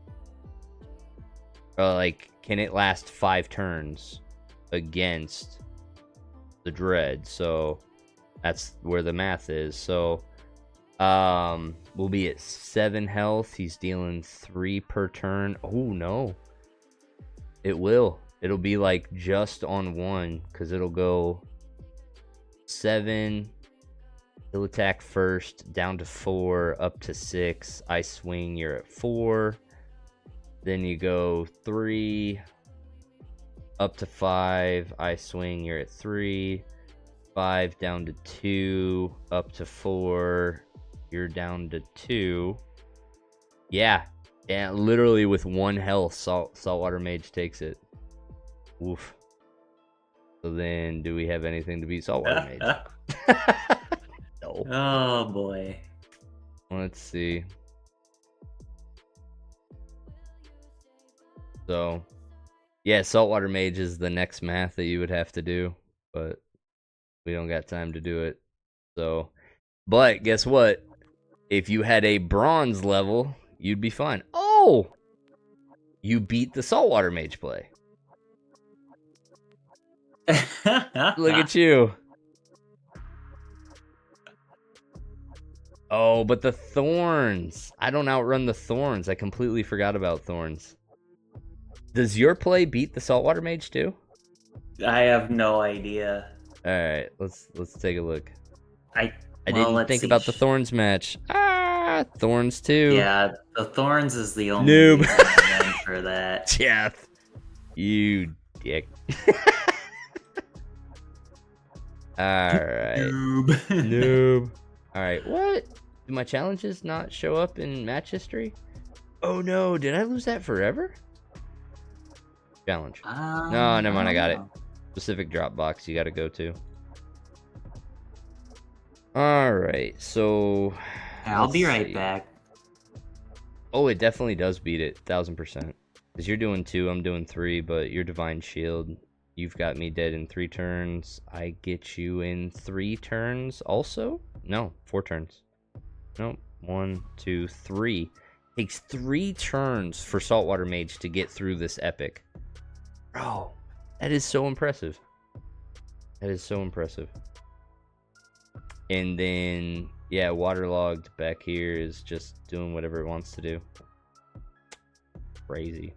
like, can it last 5 turns against the Dread? So that's where the math is. So we'll be at 7 health. He's dealing 3 per turn. Oh no, it'll be like just on 1, because it'll go 7, he'll attack first, down to 4, up to 6. I swing, you're at 4. Then you go 3, up to 5. I swing, you're at 3. 5, down to 2, up to 4. You're down to 2. Yeah, literally with 1 health, Saltwater Mage takes it. Oof. So then, do we have anything to beat Saltwater Mage? No. Oh boy. Let's see. So, yeah, Saltwater Mage is the next math that you would have to do, but we don't got time to do it. So, but guess what? If you had a bronze level, you'd be fine. Oh! You beat the Saltwater Mage play. Look at you. Oh, but the thorns. I don't outrun the thorns. I completely forgot about thorns. Does your play beat the Saltwater Mage too? I have no idea. All right, let's take a look. I didn't think about the thorns match. Ah, thorns too. Yeah, the thorns is the only Noob. reason I went for that. Jeff, you dick. All right. Noob. All right. What? Do my challenges not show up in match history? Oh no! Did I lose that forever? Challenge. No, never mind. I got it. Specific drop box you got to go to. All right. So. I'll be right see. back. Oh, it definitely does beat it, 1000%. Because you're doing 2, I'm doing 3, but your Divine Shield, you've got me dead in 3 turns. I get you in 3 turns also? No, 4 turns. Nope. 1, 2, 3. Takes 3 turns for Saltwater Mage to get through this epic. Bro, that is so impressive. That is so impressive. And then, yeah, waterlogged back here is just doing whatever it wants to do. Crazy.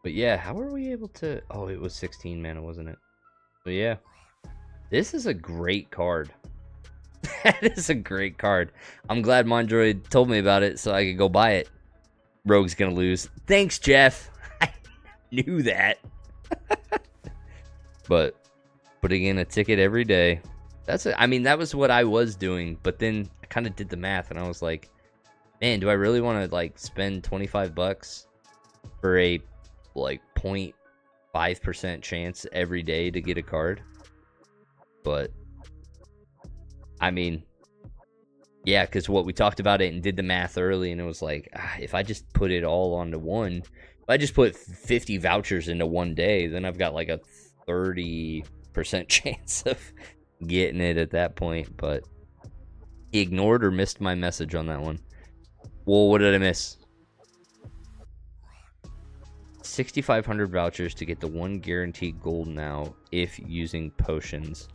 But yeah, how are we able to... Oh, it was 16 mana, wasn't it? But yeah, this is a great card. That is a great card. I'm glad Mondroid told me about it so I could go buy it. Rogue's gonna lose. Thanks, Jeff. I knew that. But putting in a ticket every day. I mean, that was what I was doing, but then I kind of did the math and I was like, man, do I really want to like spend $25 for a like 0.5% chance every day to get a card? But I mean, yeah, because what we talked about it and did the math early, and it was like, if I just put it all onto one, if I just put 50 vouchers into one day, then I've got like a 30% chance of getting it at that point. But he ignored or missed my message on that one. Well, what did I miss? 6,500 vouchers to get the 1 guaranteed gold now if using potions.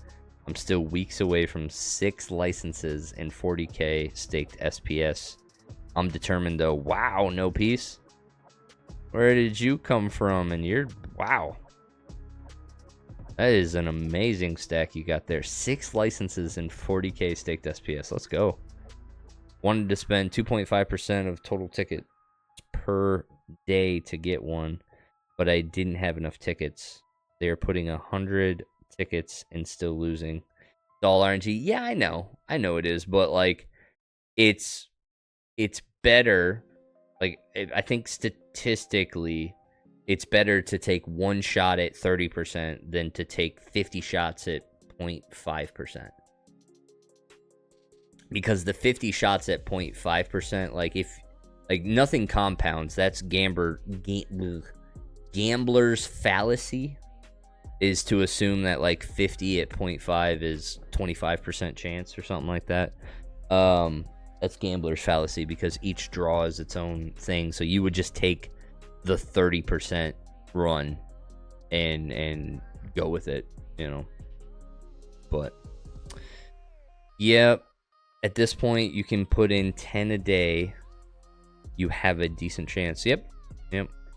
I'm still weeks away from 6 licenses and 40k staked SPS. I'm determined though. Wow, no peace. Where did you come from? And you're... Wow. That is an amazing stack you got there. 6 licenses and 40k staked SPS. Let's go. Wanted to spend 2.5% of total tickets per day to get one, but I didn't have enough tickets. They are putting 100 tickets and still losing. It's all RNG. Yeah, I know it is, but like, it's better. Like, I think statistically, it's better to take one shot at 30% than to take 50 shots at 0.5%. Because the 50 shots at 0.5%, like nothing compounds. That's gambler's fallacy, is to assume that like 50 at 0.5 is 25% chance or something like that. That's gambler's fallacy, because each draw is its own thing. So you would just take the 30% run and go with it, you know. But yeah, at this point you can put in 10 a day. You have a decent chance. Yep.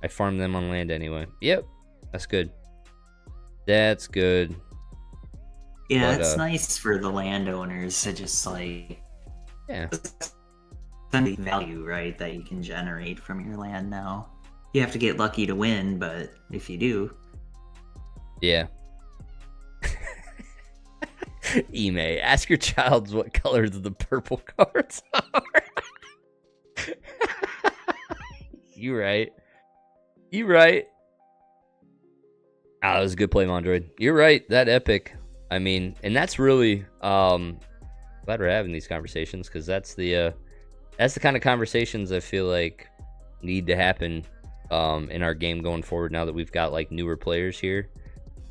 I farm them on land anyway. Yep. That's good. That's good. Yeah, But, it's nice for the landowners to just like the value, right, that you can generate from your land now. You have to get lucky to win, but if you do. Yeah. Ime, ask your child what colors the purple cards are. You right. Ah, that was a good play, Mondroid. You're right. That epic. I mean, and that's really glad we're having these conversations, because that's the kind of conversations I feel like need to happen in our game going forward. Now that we've got like newer players here,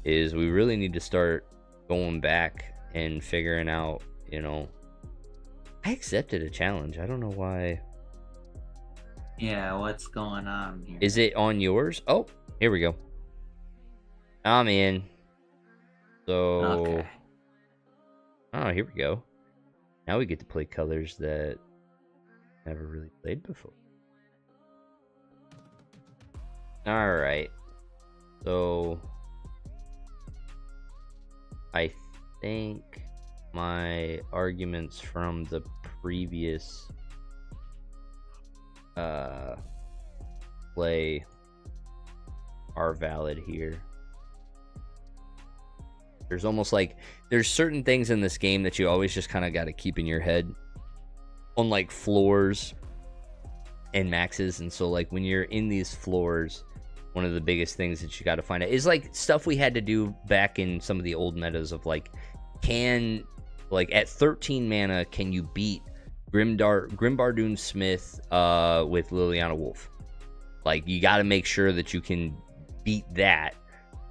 is we really need to start going back and figuring out, you know. I accepted a challenge. I don't know why. Yeah, what's going on here? Is it on yours? Oh, here we go. I'm in. So, Okay. oh, here we go. Now we get to play colors that never really played before. All right. So, I think my arguments from the previous play are valid here. There's almost like there's certain things in this game that you always just kind of got to keep in your head on like floors and maxes. And so like when you're in these floors, one of the biggest things that you got to find out is like stuff we had to do back in some of the old metas of like, like at 13 mana, can you beat Grimbardoon Smith with Liliana Wolf? Like, you got to make sure that you can beat that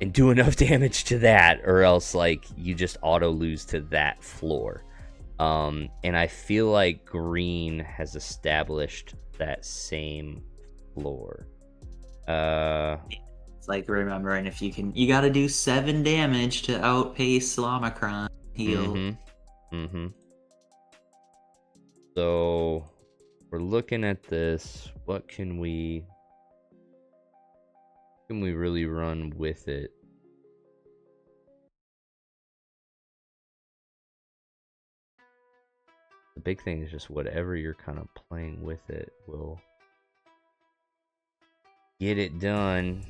and do enough damage to that, or else like you just auto lose to that floor. And I feel like green has established that same floor. It's like remembering if you got to do 7 damage to outpace Omicron heal. So we're looking at this. What can we really run with it? The big thing is just whatever you're kind of playing with it will get it done.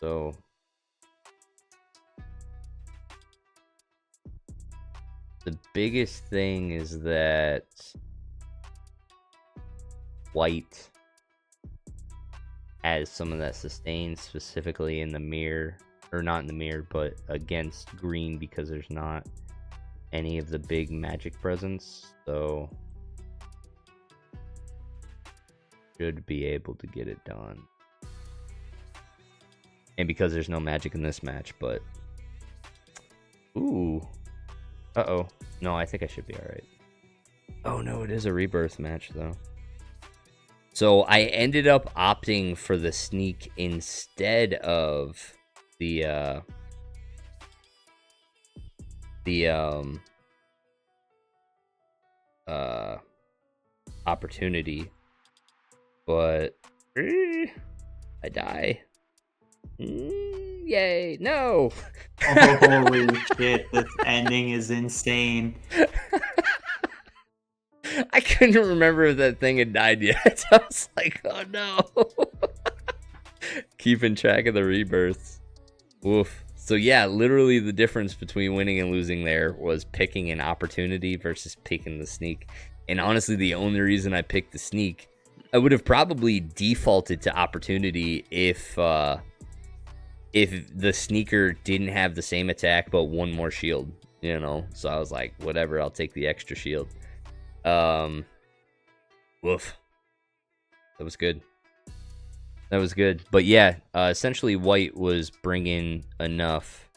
So the biggest thing is that white has some of that sustain, specifically in the mirror, or not in the mirror, but against green, because there's not any of the big magic presence. So should be able to get it done. And because there's no magic in this match, but ooh. Uh-oh. No, I think I should be alright. Oh no, it is a rebirth match though. So I ended up opting for the sneak instead of the opportunity, but I die. Yay, no. Holy shit, this ending is insane. I couldn't remember if that thing had died yet. I was like, oh no. Keeping track of the rebirths. Woof. So yeah, literally the difference between winning and losing there was picking an opportunity versus picking the sneak. And honestly, the only reason I picked the sneak, I would have probably defaulted to opportunity if the sneaker didn't have the same attack but one more shield, you know. So I was like, whatever, I'll take the extra shield. Woof. That was good. That was good. But yeah, essentially white was bringing enough,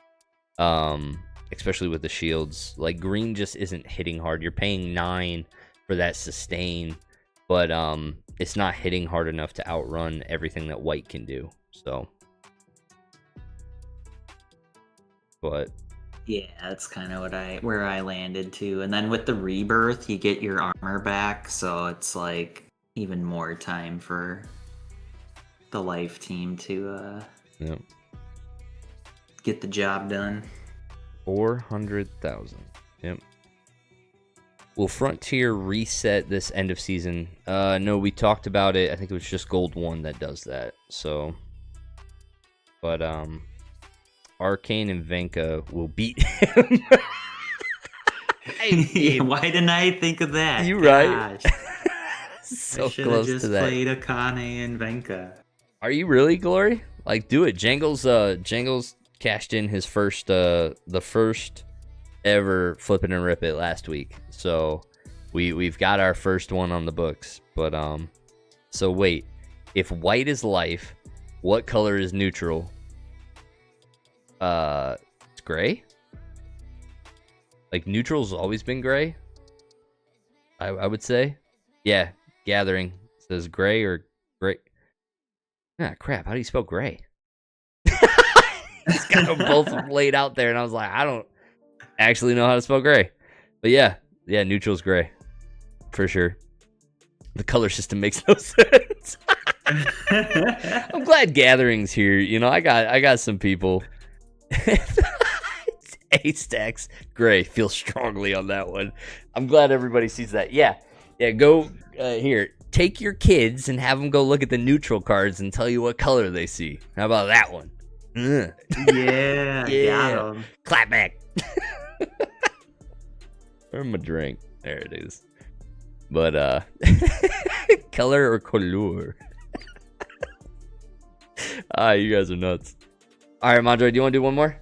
especially with the shields. Like green just isn't hitting hard. You're paying 9 for that sustain, but it's not hitting hard enough to outrun everything that white can do. So, but yeah, that's kind of where I landed too. And then with the rebirth, you get your armor back, so it's like even more time for the life team to yep. get the job done. 400,000. Yep. Will Frontier reset this end of season? No, we talked about it. I think it was just Gold 1 that does that. So, but Arcane and Venka will beat him. Why didn't I think of that? You right? So I should close have just to that. played Akane and Venka. Are you really, Glory? Like, do it. Jangles cashed in his first, the first ever flip it and rip it last week. So we've got our first one on the books. But so wait, if white is life, what color is neutral? It's gray. Like neutral's always been gray. I would say, yeah. Gathering says gray or gray. Ah, crap. How do you spell gray? He's got them both laid out there, and I was like, I don't actually know how to spell gray. But yeah, neutral's gray for sure. The color system makes no sense. I'm glad Gathering's here. You know, I got some people. A-Stacks gray. Feel strongly on that one. I'm glad everybody sees that. Yeah, go here. Take your kids and have them go look at the neutral cards and tell you what color they see. How about that one? Yeah, got 'em. Clap back. Where's my drink? There it is. But color or couleur? You guys are nuts. All right, Mondroid, do you want to do one more?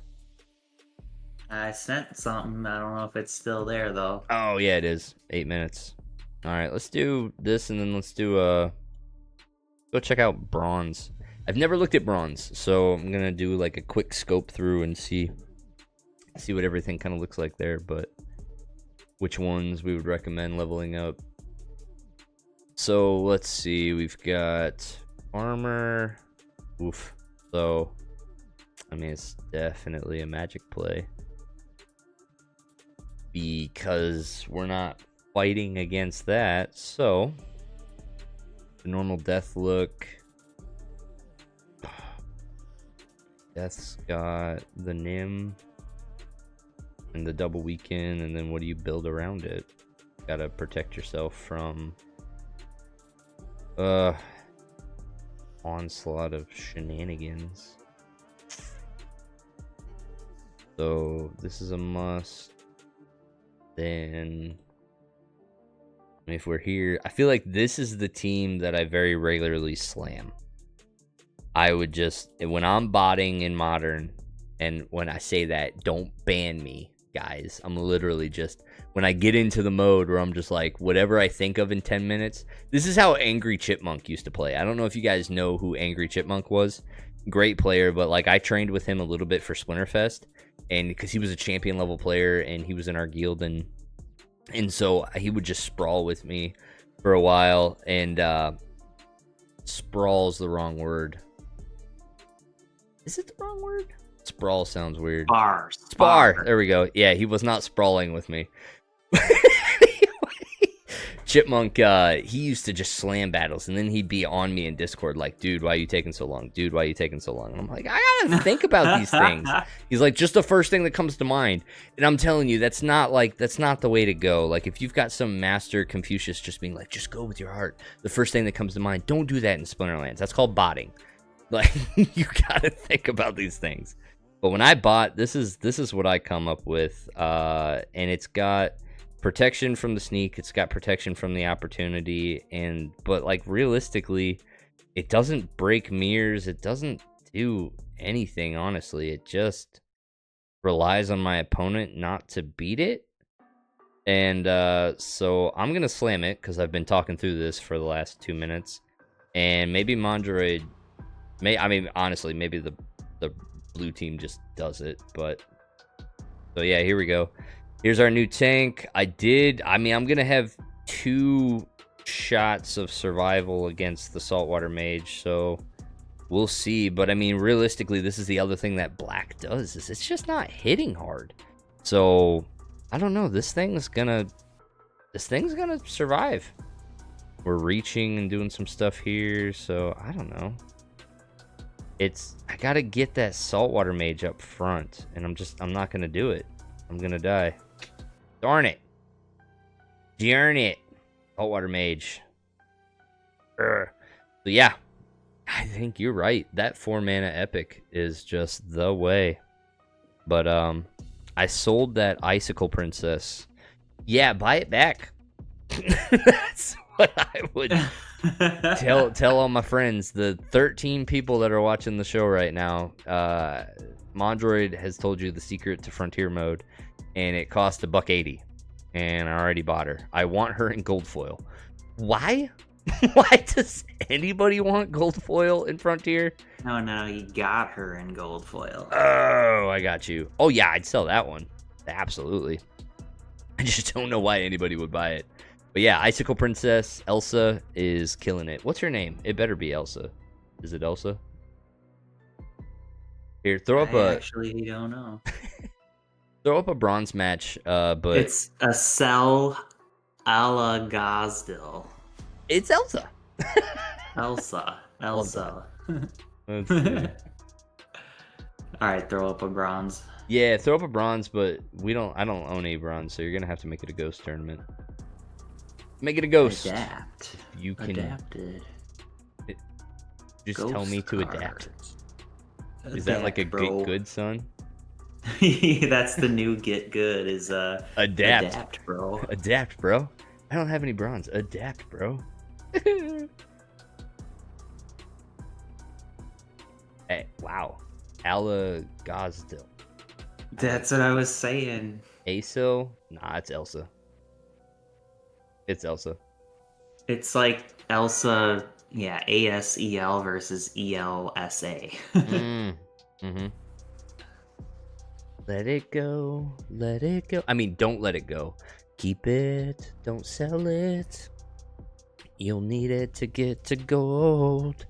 I sent something. I don't know if it's still there though. Oh yeah, it is. 8 minutes. All right, let's do this, and then let's do go check out bronze. I've never looked at bronze, so I'm gonna do like a quick scope through and see what everything kind of looks like there, but which ones we would recommend leveling up. So let's see, we've got armor. Oof. So I mean, it's definitely a magic play because we're not fighting against that. So the normal death look. Death's got the Nim and the double weaken, and then what do you build around it? Gotta protect yourself from onslaught of shenanigans. So this is a must. Then if we're here, I feel like this is the team that I very regularly slam. I would just, when I'm botting in modern, and when I say that, don't ban me, guys. I'm literally just, when I get into the mode where I'm just like, whatever I think of in 10 minutes. This is how Angry Chipmunk used to play. I don't know if you guys know who Angry Chipmunk was. Great player, but like I trained with him a little bit for Splinterfest, and because he was a champion level player and he was in our guild, and so he would just sprawl with me for a while. And sprawl's the wrong word. Is it the wrong word? Sprawl sounds weird. Spar. There we go. Yeah, he was not sprawling with me. Chipmunk, he used to just slam battles, and then he'd be on me in Discord like, dude, why are you taking so long? Dude, why are you taking so long? And I'm like, I gotta think about these things. He's like, just the first thing that comes to mind. And I'm telling you, that's not the way to go. Like, if you've got some master Confucius just being like, just go with your heart, the first thing that comes to mind, don't do that in Splinterlands. That's called botting. Like, you gotta think about these things. But when I bought, this is what I come up with, and it's got protection from the sneak, it's got protection from the opportunity, but like realistically, it doesn't break mirrors, it doesn't do anything, honestly. It just relies on my opponent not to beat it. And so I'm gonna slam it because I've been talking through this for the last 2 minutes, and maybe Mondroid honestly, maybe the blue team just does it. But so yeah, here we go. Here's our new tank. I'm gonna have 2 shots of survival against the saltwater mage, so we'll see. But I mean, realistically, this is the other thing that black does, is it's just not hitting hard. So I don't know, this thing's gonna survive. We're reaching and doing some stuff here, so I don't know. I gotta get that saltwater mage up front, and I'm not gonna do it. I'm gonna die. Darn it. Darn it. Saltwater mage. So yeah, I think you're right. That 4-mana epic is just the way. But I sold that Icicle Princess. Yeah, buy it back. That's what I would tell all my friends. The 13 people that are watching the show right now, Mondroid has told you the secret to Frontier mode, and it cost $180, and I already bought her. I want her in gold foil. Why? Why does anybody want gold foil in Frontier? No, you got her in gold foil. Oh, I got you. Oh yeah, I'd sell that one. Absolutely. I just don't know why anybody would buy it. But yeah, Icicle Princess Elsa is killing it. What's her name? It better be Elsa. Is it Elsa? Here, throw up I actually don't know. throw up a bronze match. But It's a Cell Ala Gozdil. it's Elsa. Elsa. Let's see. All right, throw up a bronze. Yeah, throw up a bronze, but I don't own a bronze, so you're gonna have to make it a ghost tournament. Make it a ghost. Adapt. You can Adapted. just Ghost tell me to adapt. cards. Is that like a bro. get good, son? That's the new get good is Adapt. adapt, bro. Adapt, bro. I don't have any bronze. Adapt, bro. Hey, wow. Ala Gozdil. That's what I was saying. Asil? Nah, it's Elsa. It's Elsa. It's like Elsa, yeah, ASEL versus ELSA. Mm-hmm. Let it go. Let it go. I mean, don't let it go. Keep it. Don't sell it. You'll need it to get to gold.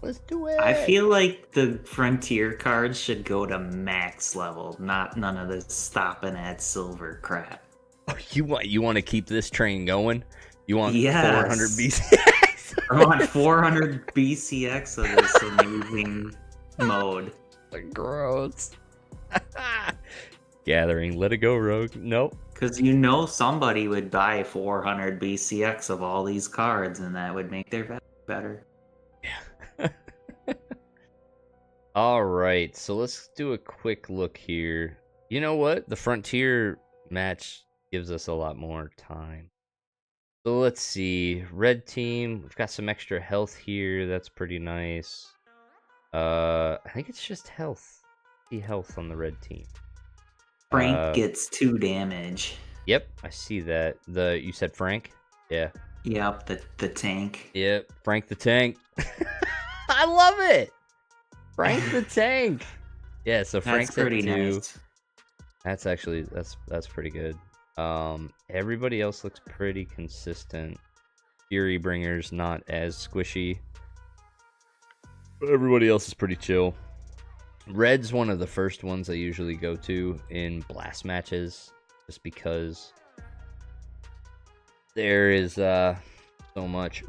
Let's do it. I feel like the Frontier cards should go to max level, not none of this stopping at silver crap. Oh, you want to keep this train going? You want Yes. 400 BCX? I want 400 BCX of this amazing mode. Gross. Gathering. Let it go, Rogue. Nope. Because somebody would buy 400 BCX of all these cards, and that would make their value better. All right, so let's do a quick look here. You know what? The Frontier match gives us a lot more time. So let's see. Red team, we've got some extra health here. That's pretty nice. I think it's just health. See health on the red team. Frank gets 2 damage. Yep, I see that. You said Frank? Yeah. Yep, the tank. Yep, Frank the Tank. I love it. Frank the Tank. Yeah, so Frank's That's pretty at 2. nice. That's actually that's pretty good. Everybody else looks pretty consistent. Fury Bringer's not as squishy. But everybody else is pretty chill. Red's one of the first ones I usually go to in blast matches, just because there is so much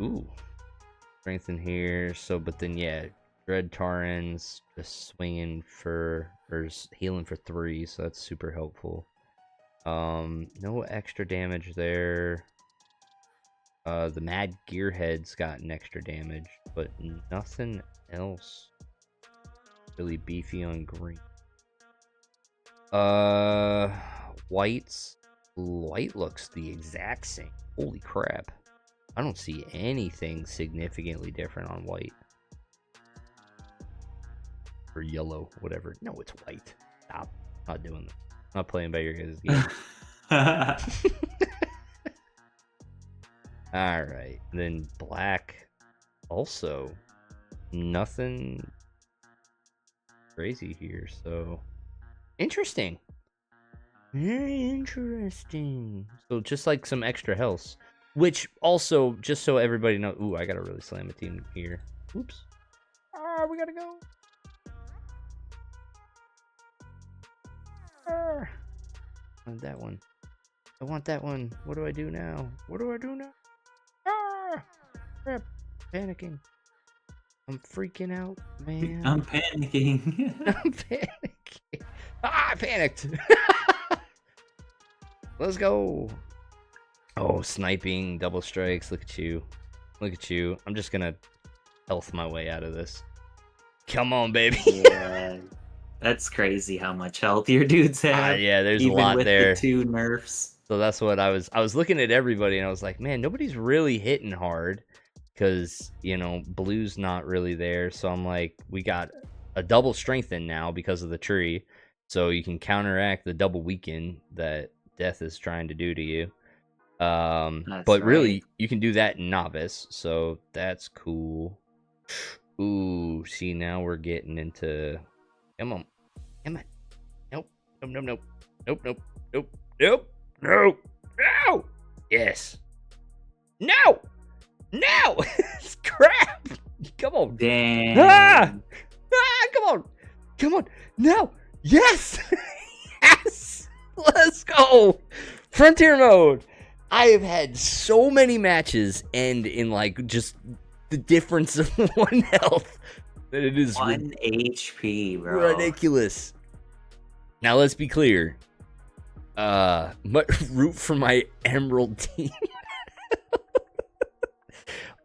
strength in here. So, but then yeah, Dread Taran's just swinging for or healing for 3, so that's super helpful. No extra damage there. The Mad Gearhead's got an extra damage, but nothing else really beefy on green. White looks the exact same. Holy crap. I don't see anything significantly different on white. Or yellow, whatever. No, it's white. Stop. Not doing that. Not playing by your guys' game. Alright. Then black. Also, nothing crazy here, so interesting. Very interesting. So just like some extra health, which also, just so everybody knows, ooh, I gotta really slam a team here. Oops. Ah, we gotta go. I want that one. I want that one. What do I do now? What do I do now? Ah, crap. Panicking. I'm freaking out, man. I'm panicking. I'm panicking. Ah, I panicked. Let's go. Oh, sniping, double strikes. Look at you. Look at you. I'm just gonna health my way out of this. Come on, baby. Yeah. That's crazy how much health your dudes have. Yeah, there's even a lot with there. The 2 nerfs. So that's what I was looking at everybody and I was like, man, nobody's really hitting hard because, you know, blue's not really there. So I'm like, we got a double strengthen now because of the tree. So you can counteract the double weaken that death is trying to do to you. But really, you can do that in novice. So that's cool. Ooh, see, now we're getting into... Come on. Come on. Nope. Nope, nope, nope. Nope, nope, nope, nope. No! No! Yes! No! No! Crap! Come on! Dang! Ah! Ah! Come on! Come on! No! Yes! Yes! Let's go! Frontier mode! I have had so many matches end in like just the difference of 1 health that it is 1 HP, bro. ridiculous. Now let's be clear. Root for my emerald team.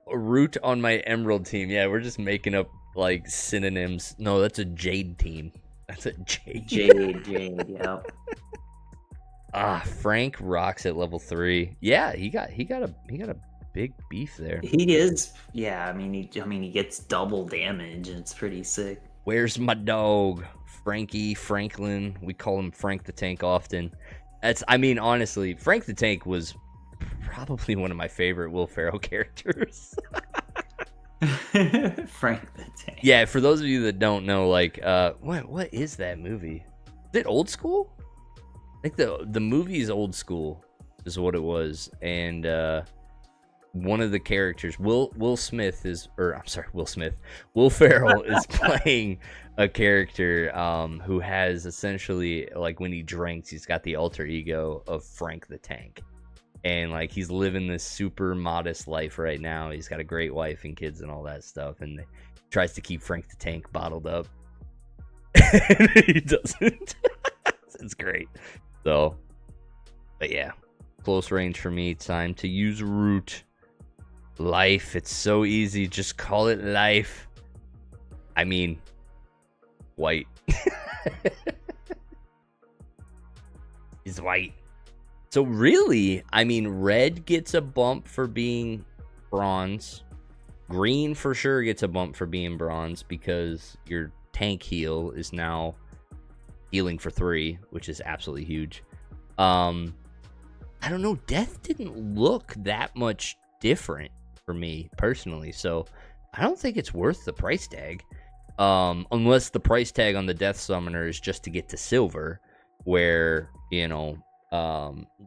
Root on my emerald team. Yeah, we're just making up like synonyms. No, that's a jade team. That's a jade. Jade, yep. Frank rocks at level 3. Yeah, he got a big beef there. He is. Yeah, I mean he gets double damage and it's pretty sick. Where's my dog? Frankie, Franklin. We call him Frank the Tank often. Honestly, Frank the Tank was probably one of my favorite Will Ferrell characters. Frank the Tank. Yeah, for those of you that don't know, like, what is that movie? Is it old school? I think the movie is old school, is what it was, and one of the characters, Will Ferrell is playing a character who has essentially, like, when he drinks, he's got the alter ego of Frank the Tank. And like he's living this super modest life right now. He's got a great wife and kids and all that stuff, and tries to keep Frank the Tank bottled up. And he doesn't. It's great. So, but yeah, close range for me. Time to use root. Life. It's so easy. Just call it life. I mean, white. He's white. So really, I mean, red gets a bump for being bronze. Green for sure gets a bump for being bronze because your tank heal is now healing for 3, which is absolutely huge. I don't know. Death didn't look that much different for me personally, so I don't think it's worth the price tag. Unless the price tag on the Death Summoner is just to get to silver, where, you know,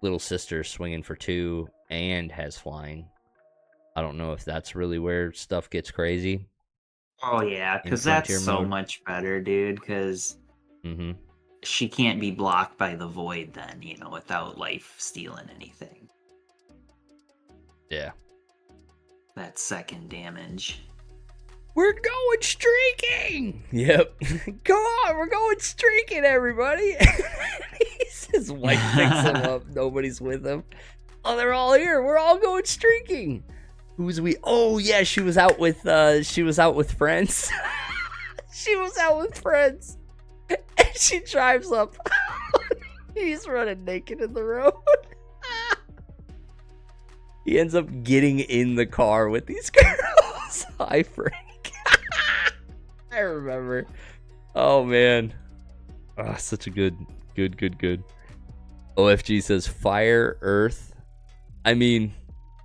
little sister swinging for 2 and has flying. I don't know if that's really where stuff gets crazy. Oh yeah, because that's so much better, dude. Because she can't be blocked by the void then, you know, without life stealing anything. Yeah. That second damage. We're going streaking! Yep. Come on, we're going streaking, everybody! His wife picks him up. Nobody's with him. Oh, they're all here. We're all going streaking. Who's we? Oh, yeah, she was out with friends. She was out with friends, and she drives up. He's running naked in the road. He ends up getting in the car with these girls. Hi, Frank. I remember. Oh, man. Oh, such a good. OFG says fire, earth. I mean,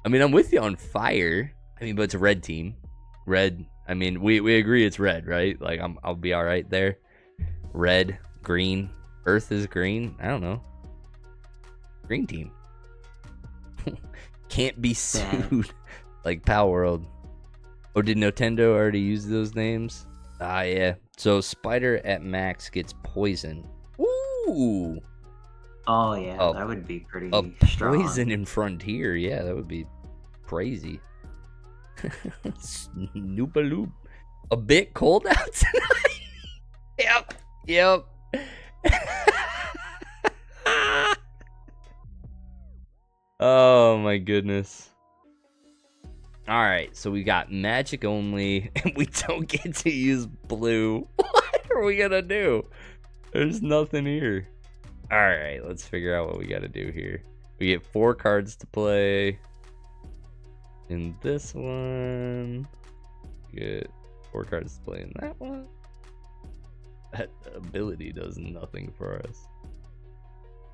I'm with you on fire. I mean, but it's a red team. Red. I mean, we agree it's red, right? Like, I'll be all right there. Red, green. Earth is green. I don't know. Green team. Can't be sued. Like Pal World. Or did Nintendo already use those names? Ah, yeah. So Spider at max gets poison. Ooh. Oh yeah, that would be pretty A strong. poison in Frontier. Yeah, that would be crazy. Snoopaloop. A bit cold out tonight. Yep. Oh my goodness. Alright, so we got magic only, and we don't get to use blue. What are we gonna do? There's nothing here. Alright, let's figure out what we gotta do here. We get 4 cards to play. In this one. We get 4 cards to play in that one. That ability does nothing for us.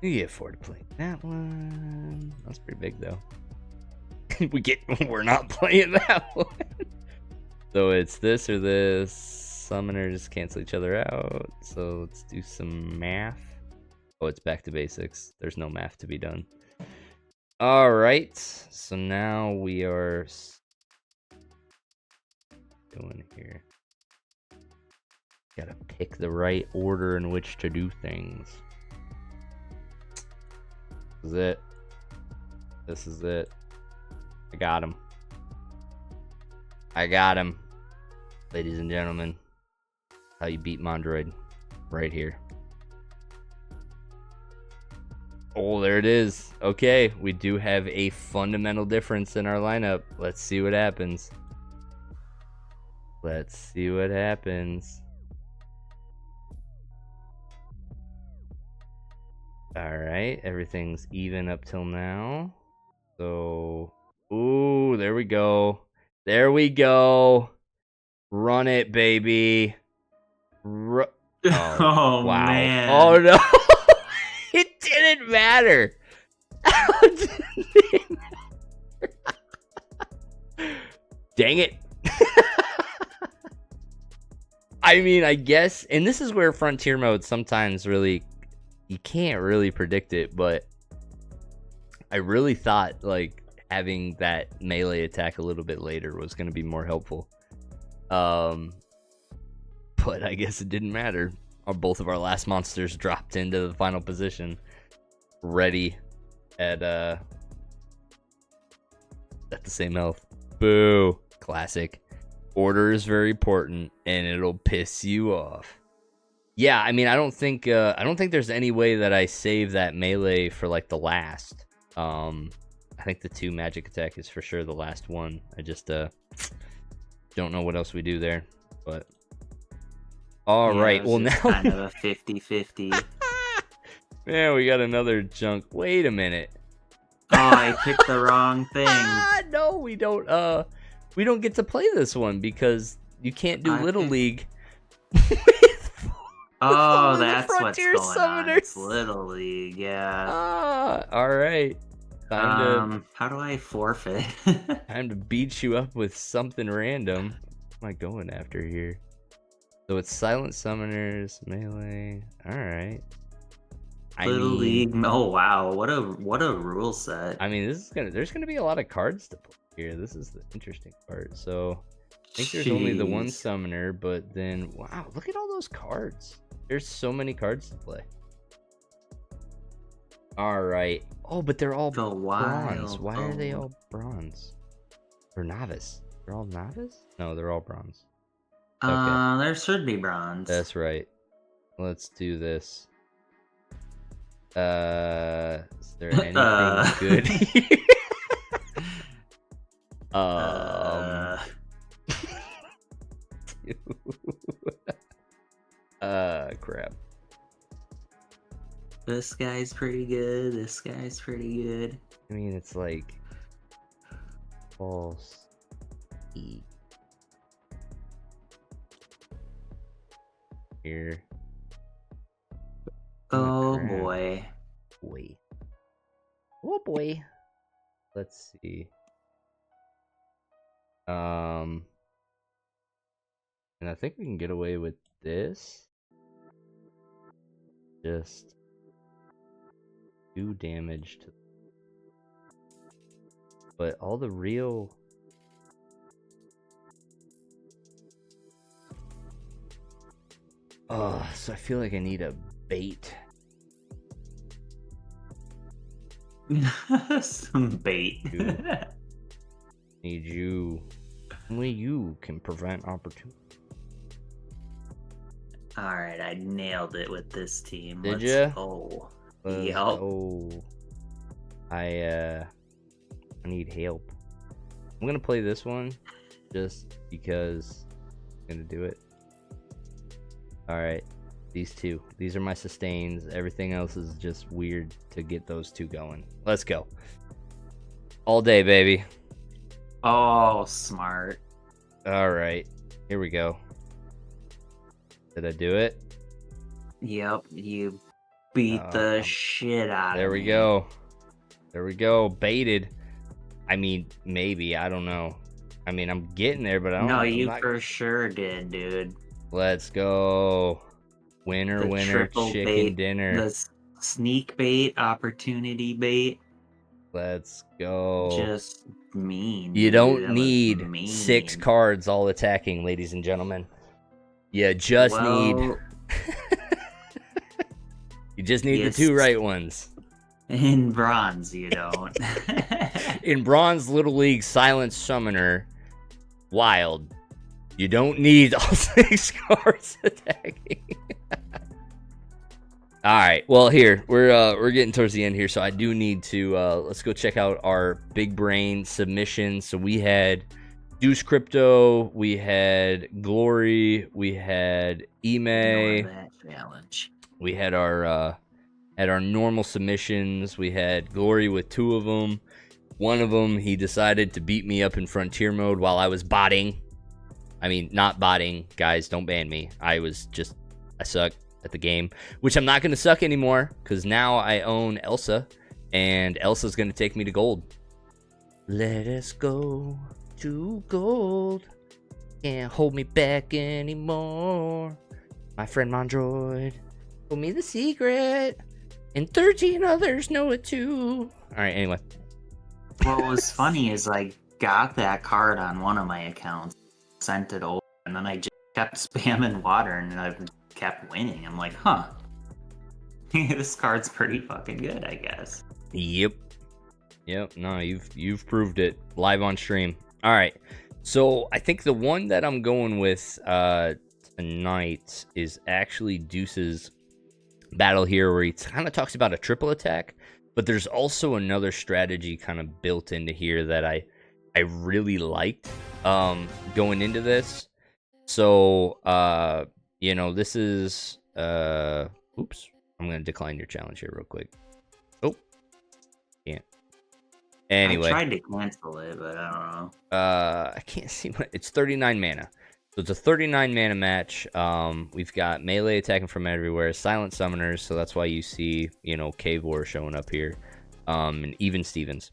You get 4 to play in that one. That's pretty big though. We're not playing that one. So it's this or this. Summoners cancel each other out. So let's do some math. Oh, it's back to basics. There's no math to be done. Alright. So now we are doing here. Gotta pick the right order in which to do things. This is it. This is it. I got him. I got him. Ladies and gentlemen. How you beat Mondroid. Right here. Oh, there it is. Okay, we do have a fundamental difference in our lineup. Let's see what happens. Let's see what happens. Alright, everything's even up till now. So, ooh, there we go. There we go. Run it, baby. Oh, Oh, wow. man. Oh, no. It didn't matter. Dang it. I mean, I guess, and this is where Frontier mode sometimes really, you can't really predict it, but I really thought, like, having that melee attack a little bit later was going to be more helpful. But I guess it didn't matter. Both of our last monsters dropped into the final position, ready at the same health. Boo! Classic. Order is very important, and it'll piss you off. Yeah, I mean, I don't think there's any way that I save that melee for like the last. I think the 2 magic attack is for sure the last one. I just don't know what else we do there, but. All right, well now kind of a 50-50. Man, we got another junk. Wait a minute. Oh, I picked the wrong thing. No, we don't get to play this one because you can't do Little League. Oh, that's what's Frontier going on. It's Summoners. Little League, yeah. All right. How do I forfeit? Time to beat you up with something random. What am I going after here? So it's Silent Summoners, melee. All right. Little League. Oh wow, what a rule set. I mean, there's gonna be a lot of cards to play here. This is the interesting part. So I think there's only the one summoner, but then wow, look at all those cards. There's so many cards to play. All right. Oh, but they're all bronze. Why are they all bronze? Or novice? They're all novice? No, they're all bronze. Okay. There should be bronze. That's right. Let's do this. Is there anything good here? Dude. This guy's pretty good. This guy's pretty good. I mean, it's like false E here. Oh crap. boy. Boy. Oh boy. Let's see. And I think we can get away with this. Just do damage to, but all the real so I feel like I need a bait. Some bait. Need you. Only you can prevent opportunity. Alright, I nailed it with this team. Did Let's ya? go. Let's Yep. go. I need help. I'm gonna play this one just because I'm gonna do it. Alright. These two. These are my sustains. Everything else is just weird to get those two going. Let's go. All day, baby. Oh, smart. Alright. Here we go. Did I do it? Yep, you beat the shit out There of we me. go. There we go. Baited. I mean, maybe. I don't know. I mean, I'm getting there, but I don't know. No, I'm you not- for sure did, dude. Let's go. Winner, The winner, triple chicken bait, dinner. the sneak bait, opportunity bait. Let's go. Just mean. You dude. don't That was need mean. 6 cards all attacking, ladies and gentlemen. You just need... Well, You just need yes. the 2 right ones. in bronze, you don't. In Bronze Little League Silent Summoner Wild, you don't need all 6 cards attacking. All right, well here we're getting towards the end here, so I do need to let's go check out our big brain submissions. So we had Deuce Crypto, we had Glory, we had Ignore Ime, that challenge. we had our normal submissions. We had Glory with 2 of them. One of them, he decided to beat me up in Frontier mode while I was botting. I mean, not botting, guys, don't ban me. I suck at the game, which I'm not going to suck anymore because now I own Elsa, and Elsa's going to take me to gold. Let us go to gold. Can't hold me back anymore. My friend Mondroid told me the secret, and 13 others know it too. All right, anyway. What was funny is I got that card on one of my accounts, sent it over, and then I just kept spamming water, and I kept winning. I'm like, huh. This card's pretty fucking good, I guess. Yep. No, you've proved it live on stream. All right. So I think the one that I'm going with tonight is actually Deuce's battle here, where he kind of talks about a triple attack, but there's also another strategy kind of built into here that I really liked going into this. So this is oops, I'm gonna decline your challenge here real quick. Oh, can't. Anyway, I tried to cancel it, but I don't know. I can't see what it's 39 mana. So it's a 39 mana match. We've got melee attacking from everywhere, silent summoners, so that's why you see, Cave War showing up here, and even Stevens.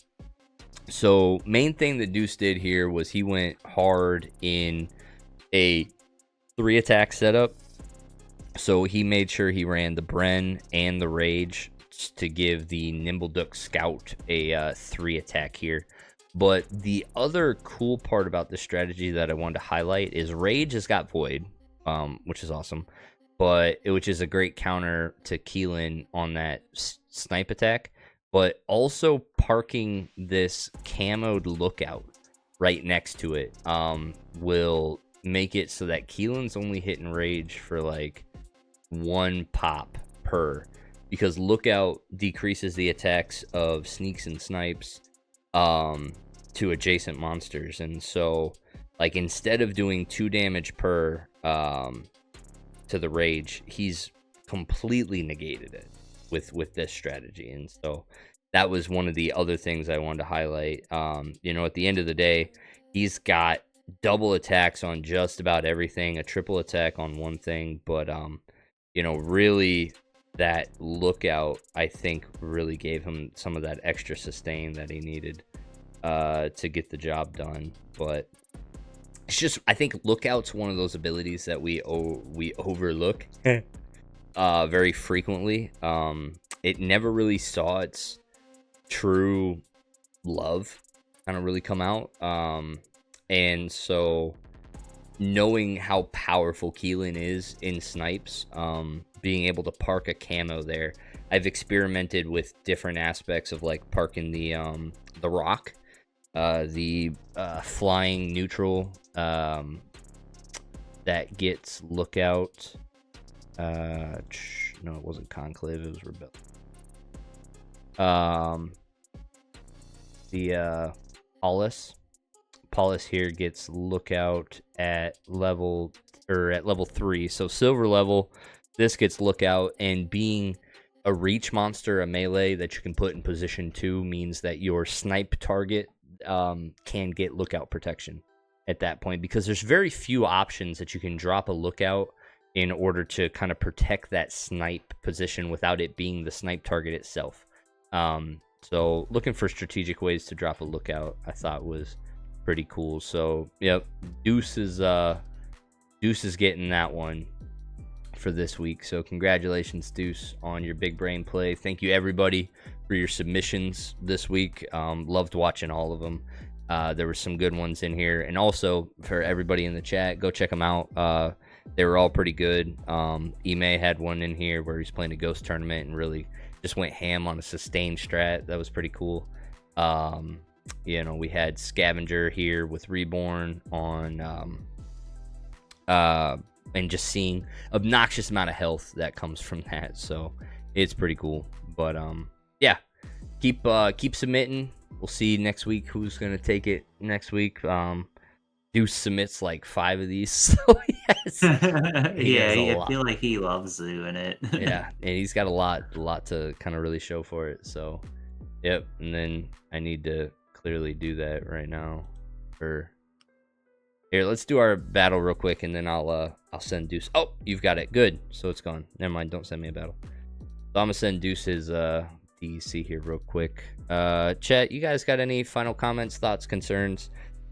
So main thing that Deuce did here was he went hard in a 3 attack setup. So he made sure he ran the Bren and the Rage to give the Nimble Duck Scout a 3 attack here. But the other cool part about this strategy that I wanted to highlight is Rage has got Void, which is awesome, which is a great counter to Keelan on that snipe attack, but also parking this camoed Lookout right next to it will make it so that Keelan's only hitting Rage for like 1 pop per, because Lookout decreases the attacks of sneaks and snipes to adjacent monsters, and so like instead of doing 2 damage per to the Rage, he's completely negated it. with this strategy. And so that was one of the other things I wanted to highlight. You know, at the end of the day, he's got double attacks on just about everything, a triple attack on one thing, but you know, really that lookout, I think, really gave him some of that extra sustain that he needed to get the job done. But it's just, I think lookout's one of those abilities that we overlook very frequently. It never really saw its true love kind of really come out. And so knowing how powerful Keelan is in snipes, being able to park a camo there, I've experimented with different aspects of like parking the rock, the flying neutral that gets lookout. No, it wasn't Conclave, it was Rebel. The Paulus here gets lookout at level 3, so silver level. This gets lookout, and being a reach monster, a melee that you can put in position 2, means that your snipe target can get lookout protection at that point, because there's very few options that you can drop a lookout in order to kind of protect that snipe position without it being the snipe target itself. So looking for strategic ways to drop a lookout, I thought was pretty cool. So yep, Deuce is getting that one for this week. So congratulations, Deuce, on your big brain play. Thank you everybody for your submissions this week. Loved watching all of them. There were some good ones in here, and also for everybody in the chat, go check them out. They were all pretty good. Ime had one in here where he's playing a ghost tournament and really just went ham on a sustained strat. That was pretty cool. You know, we had Scavenger here with Reborn on and just seeing obnoxious amount of health that comes from that, so it's pretty cool. But yeah, keep submitting. We'll see next week who's gonna take it next week. Deuce submits like 5 of these, so yes. Yeah, I feel like he loves doing it. Yeah, and he's got a lot to kind of really show for it. So yep, and then I need to clearly do that right now. Here, let's do our battle real quick, and then I'll send Deuce. Oh, you've got it. Good. So it's gone. Never mind. Don't send me a battle. So I'm gonna send Deuce his DEC here real quick. Chat, you guys got any final comments, thoughts, concerns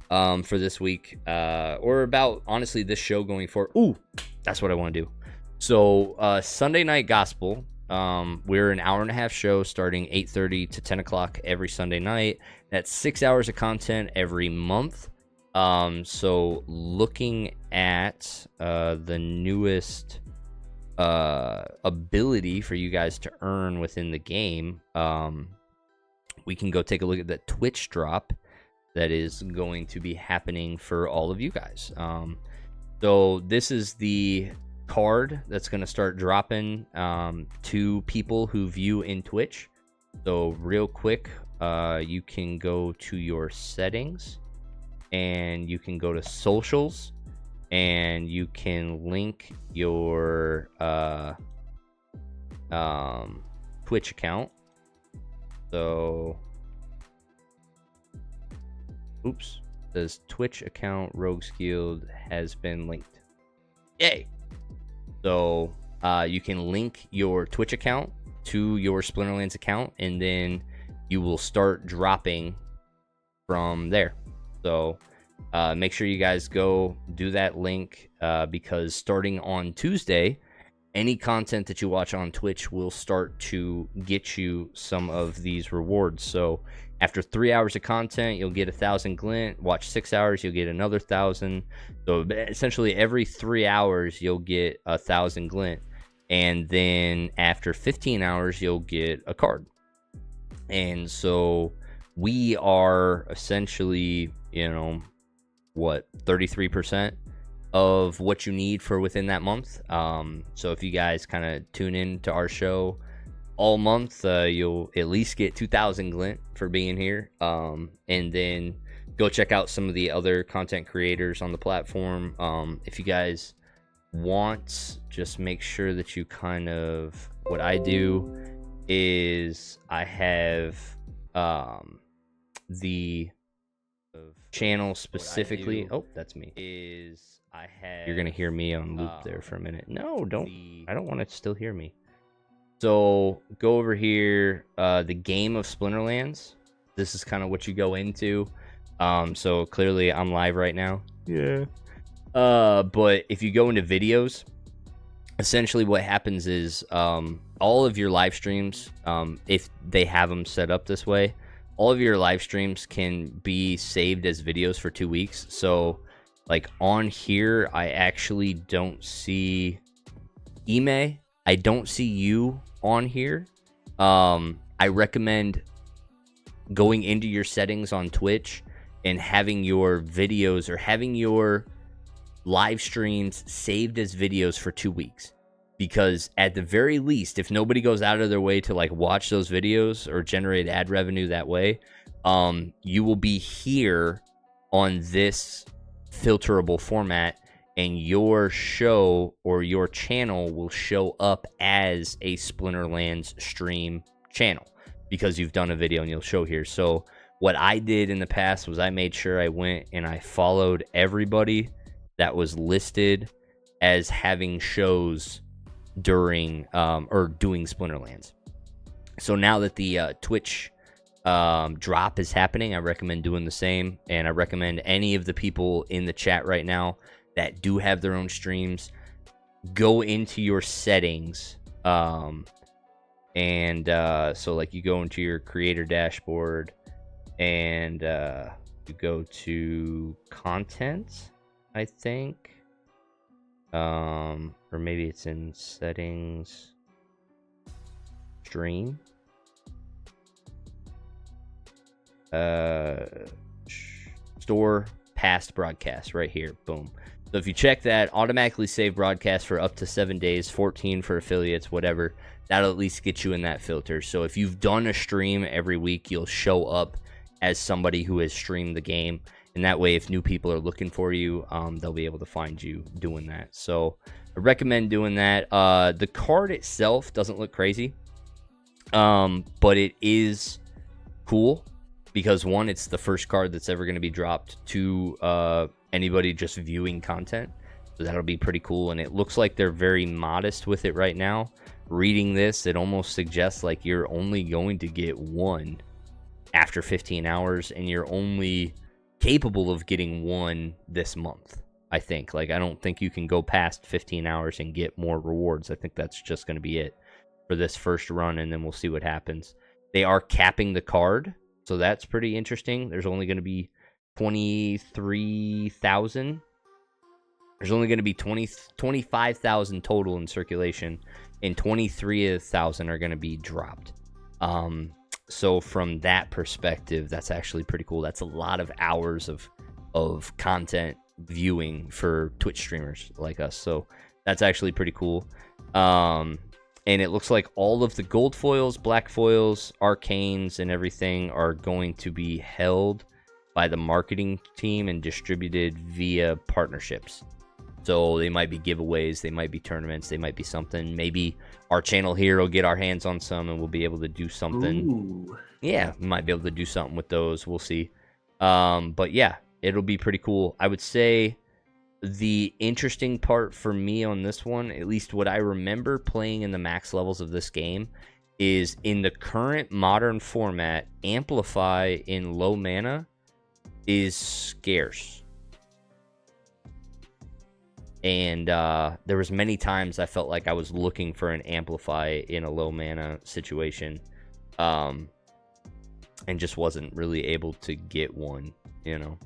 for this week, or about honestly this show going forward? Ooh, that's what I want to do. So Sunday Night Gospel. We're an hour-and-a-half show starting 8:30 to 10 o'clock every Sunday night. That's 6 hours of content every month. So looking at the newest ability for you guys to earn within the game, we can go take a look at that Twitch drop that is going to be happening for all of you guys. So this is the card that's going to start dropping to people who view in Twitch. So real quick, you can go to your settings, and you can go to socials, and you can link your Twitch account. So oops, says Twitch account Rogues Guild has been linked. Yay. So you can link your Twitch account to your Splinterlands account, and then you will start dropping from there. So make sure you guys go do that link, because starting on Tuesday, any content that you watch on Twitch will start to get you some of these rewards. So after 3 hours of content, you'll get 1,000 glint. Watch 6 hours, you'll get another 1,000. So essentially every 3 hours, you'll get 1,000 glint. And then after 15 hours, you'll get a card. And so we are essentially, 33% of what you need for within that month. So if you guys kind of tune in to our show all month, you'll at least get 2,000 glint for being here. And then go check out some of the other content creators on the platform. If you guys want, just make sure that you kind of, what I do is I have the channel specifically. Oh, that's me. You're gonna hear me on loop there for a minute. No, don't. I don't want to still hear me. So go over here. The game of Splinterlands. This is kind of what you go into. So clearly I'm live right now. Yeah. But if you go into videos, essentially what happens is all of your live streams, if they have them set up this way, all of your live streams can be saved as videos for 2 weeks. So like on here, I actually don't see Ime. I don't see you on here. I recommend going into your settings on Twitch and having your videos or having your live streams saved as videos for 2 weeks, because at the very least, if nobody goes out of their way to like watch those videos or generate ad revenue that way, you will be here on this filterable format, and your show or your channel will show up as a Splinterlands stream channel because you've done a video and you'll show here. So what I did in the past was I made sure I went and I followed everybody that was listed as having shows during or doing Splinterlands. So now that the Twitch drop is happening, I recommend doing the same, and I recommend any of the people in the chat right now that do have their own streams, go into your settings, and so like you go into your creator dashboard and you go to content, I think, or maybe it's in settings, stream, store past broadcast right here. Boom. So if you check that, automatically save broadcast for up to 7 days, 14 for affiliates, whatever. That'll at least get you in that filter. So if you've done a stream every week, you'll show up as somebody who has streamed the game. And that way, if new people are looking for you, they'll be able to find you doing that. So I recommend doing that. The card itself doesn't look crazy, but it is cool because, one, it's the first card that's ever going to be dropped to anybody just viewing content. So that'll be pretty cool. And it looks like they're very modest with it right now. Reading this, it almost suggests like you're only going to get one after 15 hours, and you're only capable of getting one this month, I think. Like, I don't think you can go past 15 hours and get more rewards. I think that's just going to be it for this first run, and then we'll see what happens. They are capping the card, so that's pretty interesting. There's only going to be 23,000. There's only going to be 25,000 total in circulation, and 23,000 are going to be dropped. So from that perspective, that's actually pretty cool. That's a lot of hours of content viewing for Twitch streamers like us. So that's actually pretty cool. And it looks like all of the gold foils, black foils, arcanes, and everything are going to be held by the marketing team and distributed via partnerships. So they might be giveaways, they might be tournaments, they might be something. Maybe our channel here will get our hands on some and we'll be able to do something. Ooh. Yeah, we might be able to do something with those. We'll see. But yeah, it'll be pretty cool. I would say the interesting part for me on this one, at least what I remember playing in the max levels of this game, is in the current modern format, Amplify in low mana is scarce. And there was many times I felt like I was looking for an Amplify in a low mana situation, and just wasn't really able to get one, you know.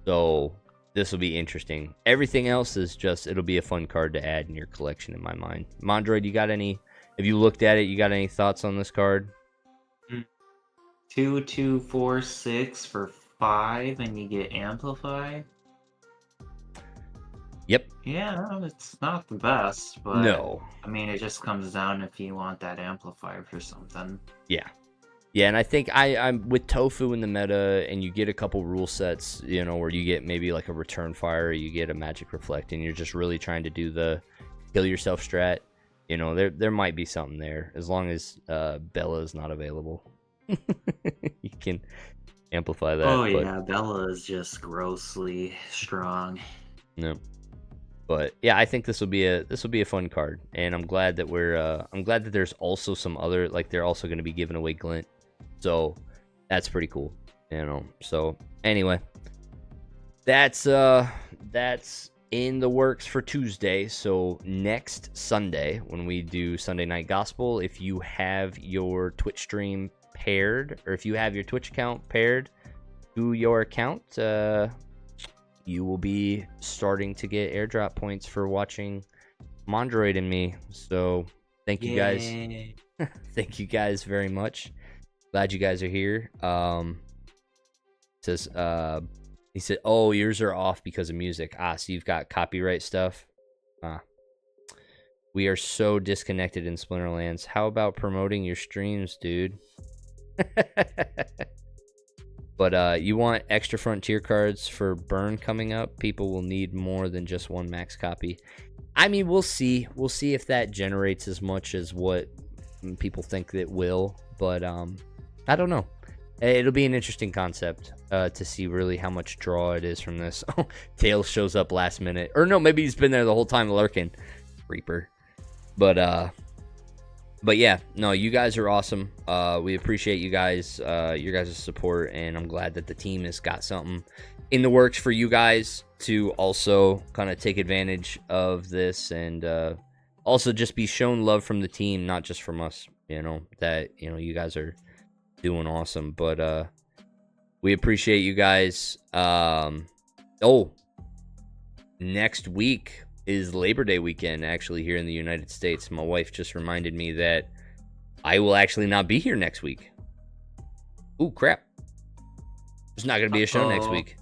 So this will be interesting. Everything else is just, it'll be a fun card to add in your collection in my mind. Mondroid, you got any, have you looked at it, you got any thoughts on this card? 2, 2, 4, 6 for 5, and you get Amplify. Yep. Yeah, it's not the best, but No. I mean, it just comes down if you want that Amplify for something. Yeah. Yeah, and I think I'm with Tofu in the meta, and you get a couple rule sets, you know, where you get maybe like a Return Fire, or you get a Magic Reflect, and you're just really trying to do the kill yourself strat. you know, there might be something there as long as Bella is not available. You can amplify that. Oh but yeah, Bella is just grossly strong. no. But yeah, I think this will be a fun card, and I'm glad that there's also some other, like, they're also going to be giving away Glint, so that's pretty cool, you know. So anyway, that's in the works for Tuesday. So next Sunday, when we do Sunday Night Gospel, if you have your Twitch stream paired, or if you have your Twitch account paired to your account, you will be starting to get airdrop points for watching Mondroid and me. So thank you guys. Thank you guys very much. Glad you guys are here. Says he said, "Oh, yours are off because of music." So you've got copyright stuff. We are so disconnected in Splinterlands. How about promoting your streams, dude? But you want extra frontier cards for burn coming up? People will need more than just one max copy. I mean, we'll see. We'll see if that generates as much as what people think it will. But I don't know. It'll be an interesting concept to see really how much draw it is from this. Oh, Tails shows up last minute. Or no, maybe he's been there the whole time lurking. Reaper. But yeah, no, you guys are awesome. We appreciate you guys, your guys' support, and I'm glad that the team has got something in the works for you guys to also kind of take advantage of this, and also just be shown love from the team, not just from us. You know that you guys are doing awesome, but we appreciate you guys. Next week is Labor Day weekend, actually, here in the United States. My wife just reminded me that I will actually not be here next week. Ooh, crap. There's not going to be a show next week.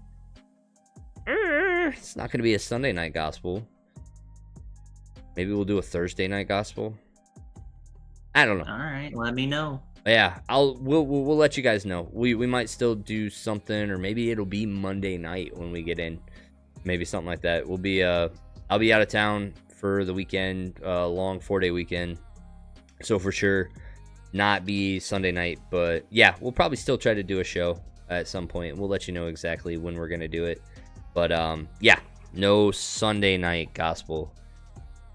It's not going to be a Sunday Night Gospel. Maybe we'll do a Thursday Night Gospel. I don't know. All right, let me know. Yeah, we'll let you guys know. We might still do something, or maybe it'll be Monday night when we get in. Maybe something like that. I'll be out of town for the weekend, long 4-day weekend. So for sure, not be Sunday night. But yeah, we'll probably still try to do a show at some point. We'll let you know exactly when we're going to do it. But yeah, no Sunday night gospel.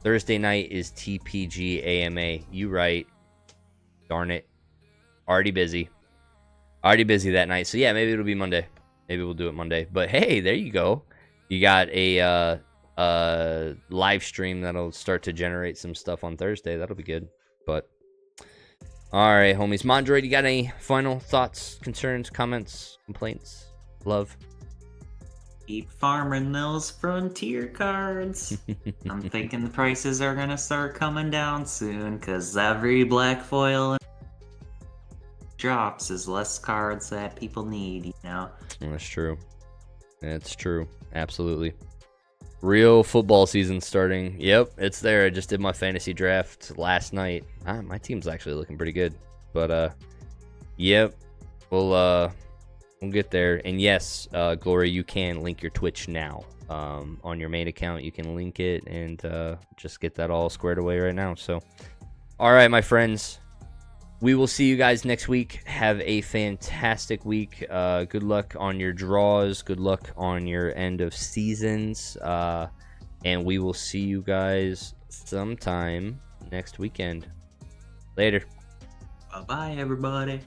Thursday night is TPG AMA. You right. Darn it. Already busy that night. So yeah, maybe it'll be Monday. Maybe we'll do it Monday. But hey, there you go. You got a live stream that'll start to generate some stuff on Thursday. That'll be good. But all right, homies. Mondroid, you got any final thoughts, concerns, comments, complaints, love? Keep farming those frontier cards. I'm thinking the prices are gonna start coming down soon, because every black foil drops is less cards that people need, you know? That's true. That's true. Absolutely. Real football season starting. Yep, it's there. I just did my fantasy draft last night. My team's actually looking pretty good. But yep, we'll get there. And yes, Glory, you can link your Twitch now. On your main account, you can link it and just get that all squared away right now. So, all right, my friends. We will see you guys next week. Have a fantastic week. Good luck on your draws. Good luck on your end of seasons. And we will see you guys sometime next weekend. Later. Bye-bye, everybody.